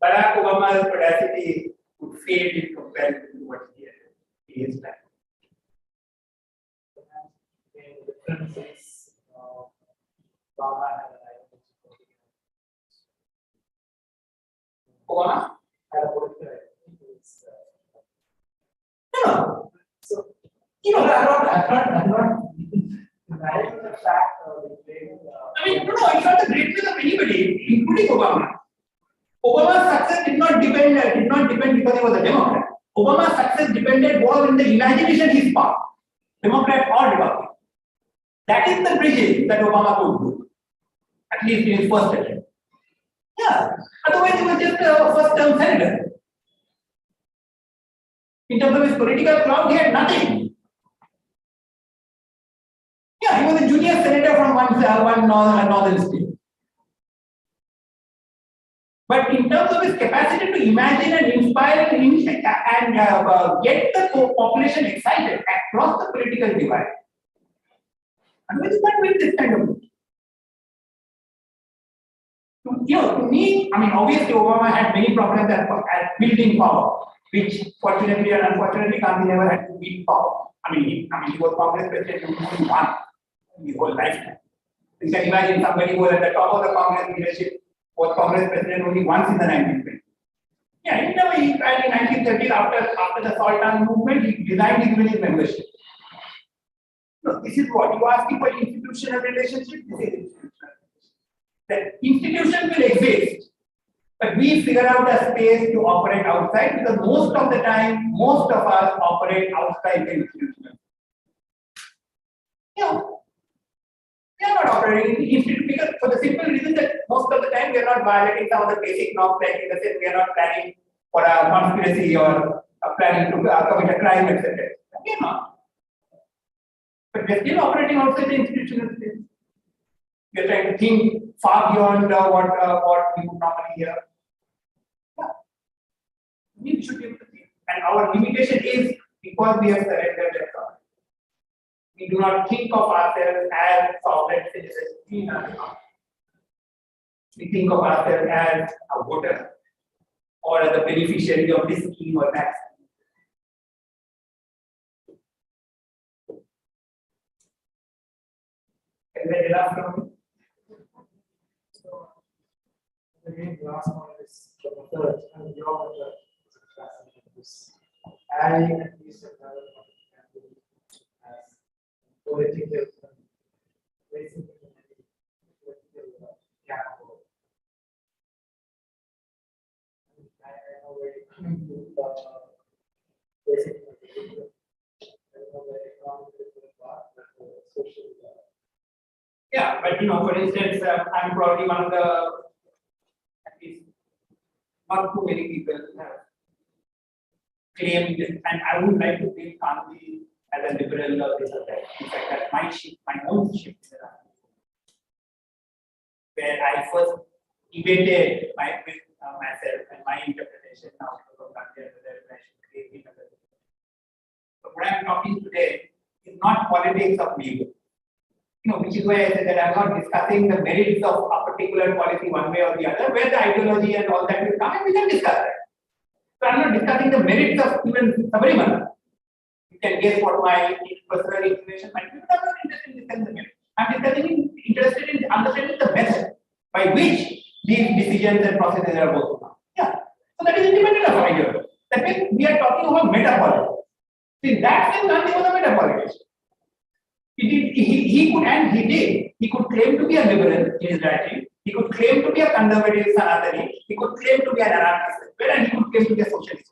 Barack Obama's audacity would fail in comparison to what he has done. Obama had a political no. So, I'm not denying the fact no, it's not the greatness of anybody, including Obama. Obama's success did not depend because he was a Democrat. Obama's success was in the imagination he sparked, Democrat or Republican. That is the bridging that Obama could do, at least in his first attempt. Yeah, otherwise he was just a first-term senator. In terms of his political clout, he had nothing. Yeah, he was a junior senator from one northern state. But in terms of his capacity to imagine and inspire and get the population excited across the political divide, otherwise you can't win this kind of vote. To me, obviously Obama had many problems at building power, which fortunately or unfortunately Gandhi never had to build power. He was Congress president only once in his whole lifetime. You can imagine somebody who was at the top of the Congress leadership was Congress president only once in the 1920s. Yeah, he tried in 1930s after the Sultan movement, he resigned his membership. No, this is what you ask for institutional relationship. This is institutional. The institution will exist, but we figure out a space to operate outside because most of the time, most of us operate outside the institution. Yeah. We are not operating in the institute because for the simple reason that most of the time we are not violating some of the basic norms, like in the sense we are not planning for a conspiracy or planning to commit a crime, etc. We are not. But we are still operating outside the institutional space. We are trying to think far beyond what we would normally hear. Yeah. We should be able to think. And our limitation is because we have surrendered that power. We do not think of ourselves as sovereign citizens in our economy. We think of ourselves as a voter or as a beneficiary of this scheme or that scheme. Is that enough from me? So, again, the last one is the method and your method is fascinating. I at least another one as political basic political capital. I know where you're coming to basic political. I know where economic part, but social. Yeah, but for instance, I'm probably one of the, at least not too many people have claimed, and I would like to claim Gandhi as a liberal or this or that. In fact, that's my own shift, where I first debated myself and my interpretation now of Gandhi and whether I should create another. So what I'm talking today is not politics of labor. Which is why I said that I'm not discussing the merits of a particular policy one way or the other, where the ideology and all that will come and we can discuss that. So I'm not discussing the merits of even Sabrimala. You can guess what my personal information might be, but I'm not interested in discussing the merits. I'm interested in understanding the method by which these decisions and processes are going on. Yeah. So that is independent of ideology. That means we are talking about metapolitics. In that sense, Gandhi was a metapolitician. He could, and he did. He could claim to be a liberal in his writing. He could claim to be a conservative Sanatani. He could claim to be an anarchist, and he could claim to be a socialist.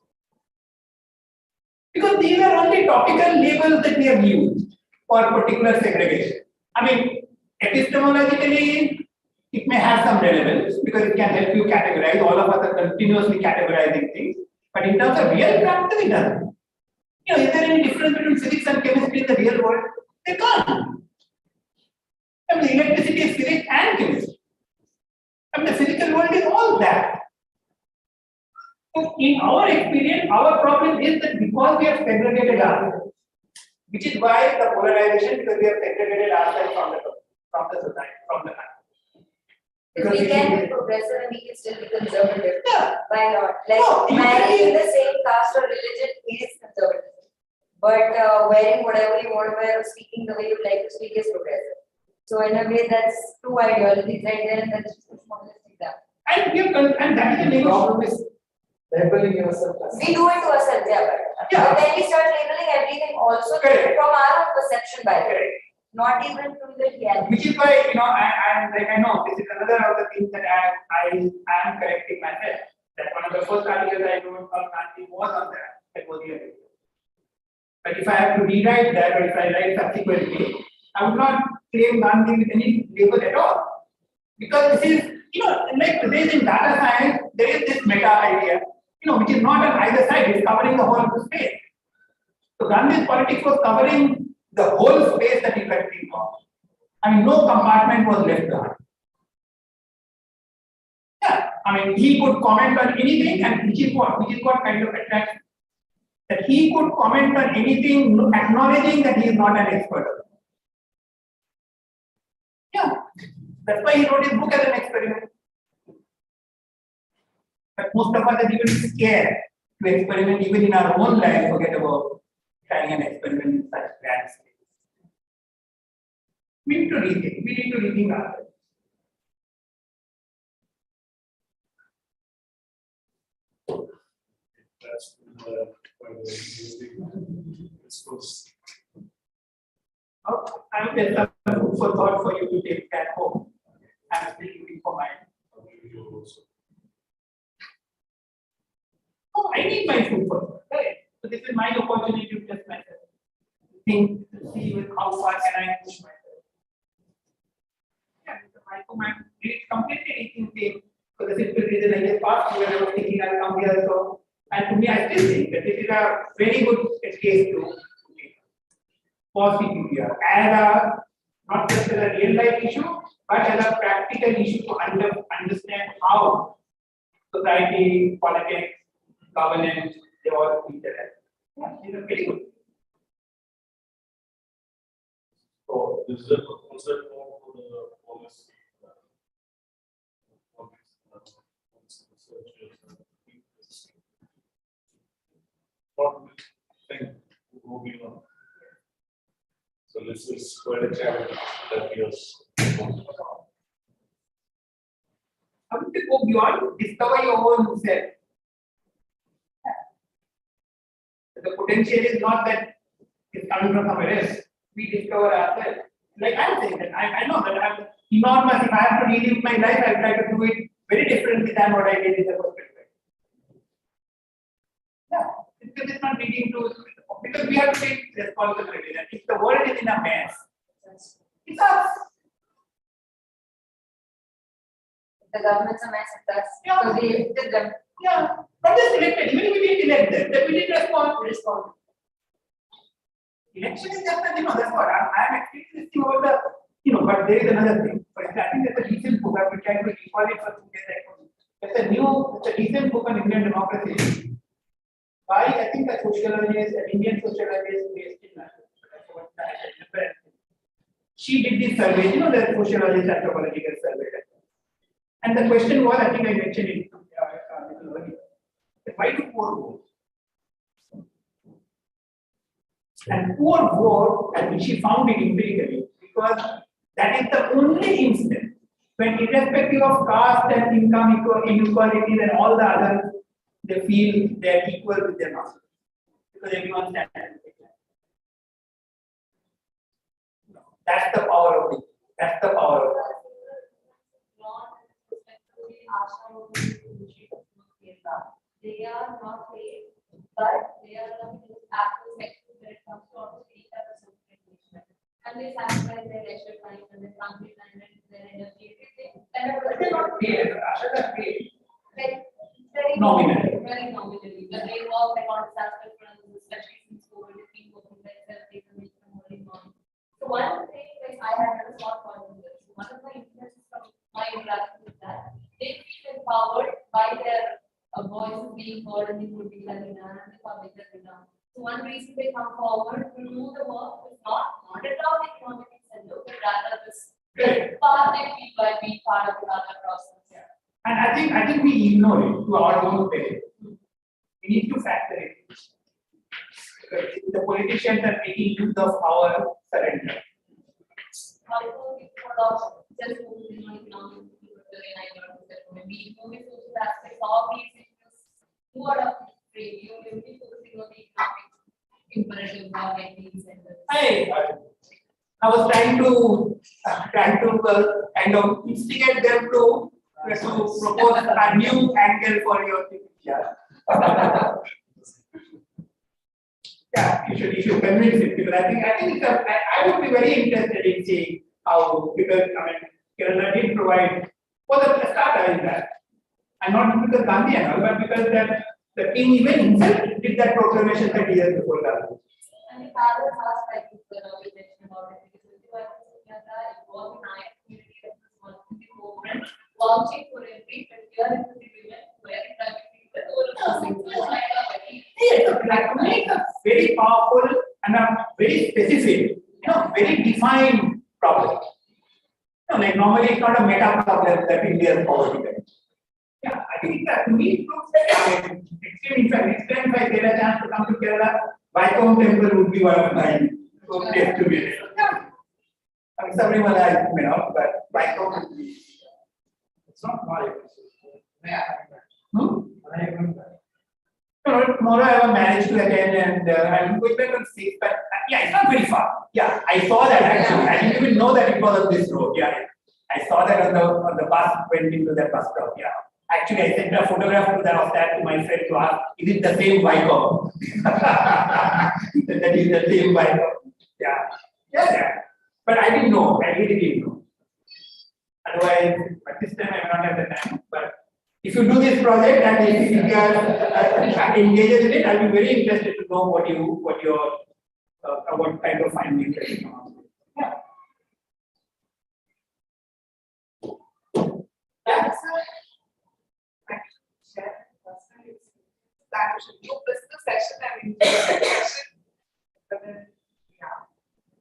Because these are only topical labels that we have used for particular segregation. I mean, epistemologically, it may have some relevance because it can help you categorize. All of us are continuously categorizing things, but in terms of real practice, it doesn't. Is there any difference between physics and chemistry in the real world? They can't. I mean, electricity is physics and chemistry. I mean, the physical world is all that. So, in our experience, our problem is that because we have segregated ourselves, which is why the polarization, because we have segregated ourselves from the society, from the country. Because we can be progressive and we can still be conservative. Yeah. Why not? Like marrying in the same caste or religion is conservative. But wearing whatever you want to wear or speaking the way you like to speak is progressive. So in a way, that's two ideologies right there, and that's just one example. And that is the problem is labeling yourself as. We do it to ourselves, yeah, but then we start labeling everything also Correct. from our own perception by it, Correct. not even from the reality. Which is why, I know this is another of the things that I am correcting myself. That one of the first articles I wrote on Gandhi was on that was the other. But if I have to rewrite that, or if I write subsequently, I would not claim Gandhi with any label at all. Because this is, like there is in data science, there is this meta idea, which is not on either side, it's covering the whole space. So Gandhi's politics was covering the whole space that you can think of. I mean, no compartment was left behind. Yeah, I mean, he could comment on anything, and which is what kind of attracts. That he could comment on anything, acknowledging that he is not an expert. Yeah, that's why he wrote his book as an experiment. But most of us are even scared to experiment even in our own life, forget about trying an experiment in such grand scale. We need to rethink ourselves. That's quite a discourse. I will tell some food for thought for you to take that home. I'm still looking for mine. Oh, I need my food for thought, right? So this is my opportunity to test myself. Think, see with how far can I push myself. Yeah, it's a microman. It's completely anything thing. For the simple reason I just passed here, I was thinking I'll come here. So, and to me, I still think that this is a very good case to for CPPR as not just as a real life issue, but as a practical issue to understand how society, politics, governance, they all interact. Yeah, these are very good. So this is a concept more for the policy. What we think moving on. So this is quite a challenge that we are. How do you go beyond? Discover your own self. The potential is not that it's coming from somewhere else. We discover ourselves. Like I'm saying that I know that I'm enormous. If I have to relive my life, I try to do it very differently than what I did in the first place. Yeah, it's not leading to, because we have to take responsibility. That if the world is in a mess, it's us. The government's a mess, it's us. Yeah. So we elected them. Yeah, but just elected. Even if we didn't elect them, then we didn't respond. Election is just that, that's what I'm experiencing about the, but there is another thing. For example, I think there's a recent book I've been trying to recall it for 2 days. it's a decent book on Indian democracy by, I think, a sociologist, an Indian sociologist based in London. She did this survey, the sociologist anthropological survey. And the question was, I think I mentioned it little earlier, why do poor vote? And poor vote, and she found it empirically, because that is the only instance when, irrespective of caste and income inequalities and all the others, they feel they are equal with their masters, because everyone stands. That's the power of it. That's the power of it. They are not paid, but they are the active sector when it comes to also data engagement. And they sacrifice their leisure time and their family time and their energy, everything. But they're not paid. Asha, they're paid. Like, very Nominally. Very nominally. But they work like on disaster fronts, especially since COVID, it's been working like 7 days a week from early morning. So one thing like I had a short point on this. One of my interests from my interaction with that, they feel empowered by their voices being heard in the political arena and the public arena. So one reason they come forward to do the work is not at all the economic incentive, but rather this part they feel by being part of the other process. Yeah. And I think we ignore it to our own benefit. We need to factor it. Because the politicians are making use of our surrender. Also, people are just focusing on economic and I learned that when we only social aspects of these issues, who are up to trade, you will be focusing on the economic imperative of making incentives. I was trying to kind of instigate them to propose a new angle for your thing. Yeah. Yeah, you should convince it, because I think it's I would be very interested in seeing how, because Kerala did provide for the start in that. And not because Gandhi and all, but because that the king even himself did that proclamation 30 years before Gandhi. And the father has like this mention about it, because it was in my community that was in the movement, launching for every particular in the women, very private people, Like to make a very powerful and a very specific, very defined problem. Like normally it's not a meta problem that India is poverty. Yeah, I think that to me it looks like extreme. In fact, next time if I get a chance to come to Kerala, Vaikom temple would be one of my place to visit. Yeah. Sabrimala, but Vaikom would be. It's not Mali. Yeah. Tomorrow I have a marriage to attend and I'm going back on 6, but yeah, it's not very far. Yeah, I saw that actually. I didn't even know that it was on this road. Yeah, I saw that on the bus, went into that bus stop. Yeah. Actually, I sent a photograph of that to my friend to ask, is it the same Vaikom? That is the same Vaikom. Yeah. But I didn't know. I really didn't know. Otherwise, at this time I will not have the time. But if you do this project and if you are engaged in it, I'll be very interested to know what kind of findings that you come up with. Yeah.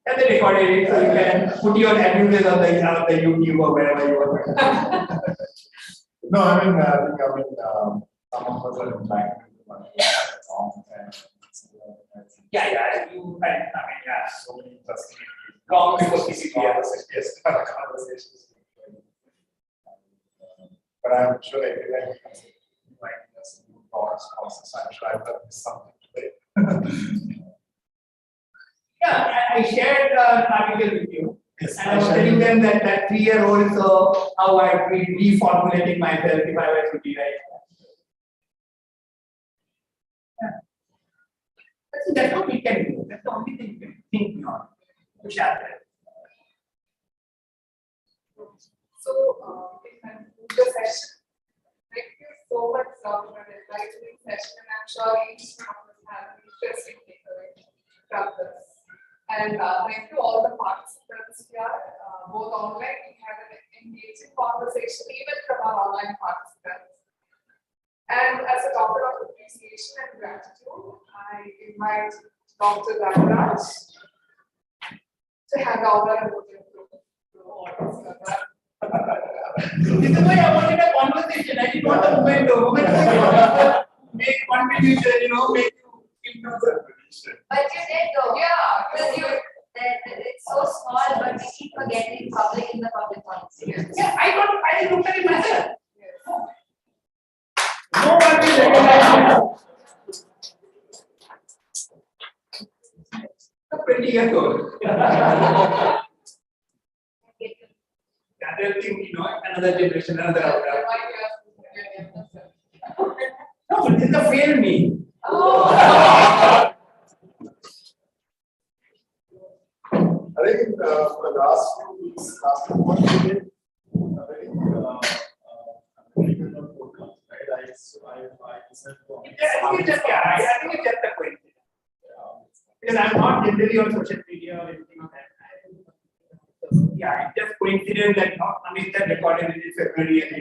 And they recorded it, so you can put your abuses on the YouTube or wherever you want. No, I mean, some of us are impacted by songs and Yeah. so many interesting Long before CPPR. yes, conversations. But I'm sure everyone might have some thoughts, process. I'm sure I've done something today. Yeah, I shared an article with you. Yes, And I was telling them that 3-year-old, so how I'd be reformulating myself if I were to be right. Yeah. That's what we can do. That's the only thing we can think beyond. To share that. So, we conclude the session. Thank you so much, for the enlightening session, and I'm sure each one of us has an interesting takeaway from this. And thank you all the participants here, both online. We had an engaging conversation even from our online participants. And as a token of appreciation and gratitude, I invite Dr. Ramaraj to hand over and put it to the audience. This is why I wanted a conversation. I didn't want a moment. A moment to make contribution, make you improve. But you did though. Yeah. Because it's so small, but we keep forgetting public in the public policy. Yeah, I looked at it myself. No one will recognize it. 20 years old. The other thing, another generation, another outcome. No, but this is a fail me. I think for the last few weeks, last month, we did a very podcast, right? I listened to. I think it's just a coincidence. Because I'm not generally on social media or anything of that kind. So, yeah, it's just coincidence that Amita recorded it in February.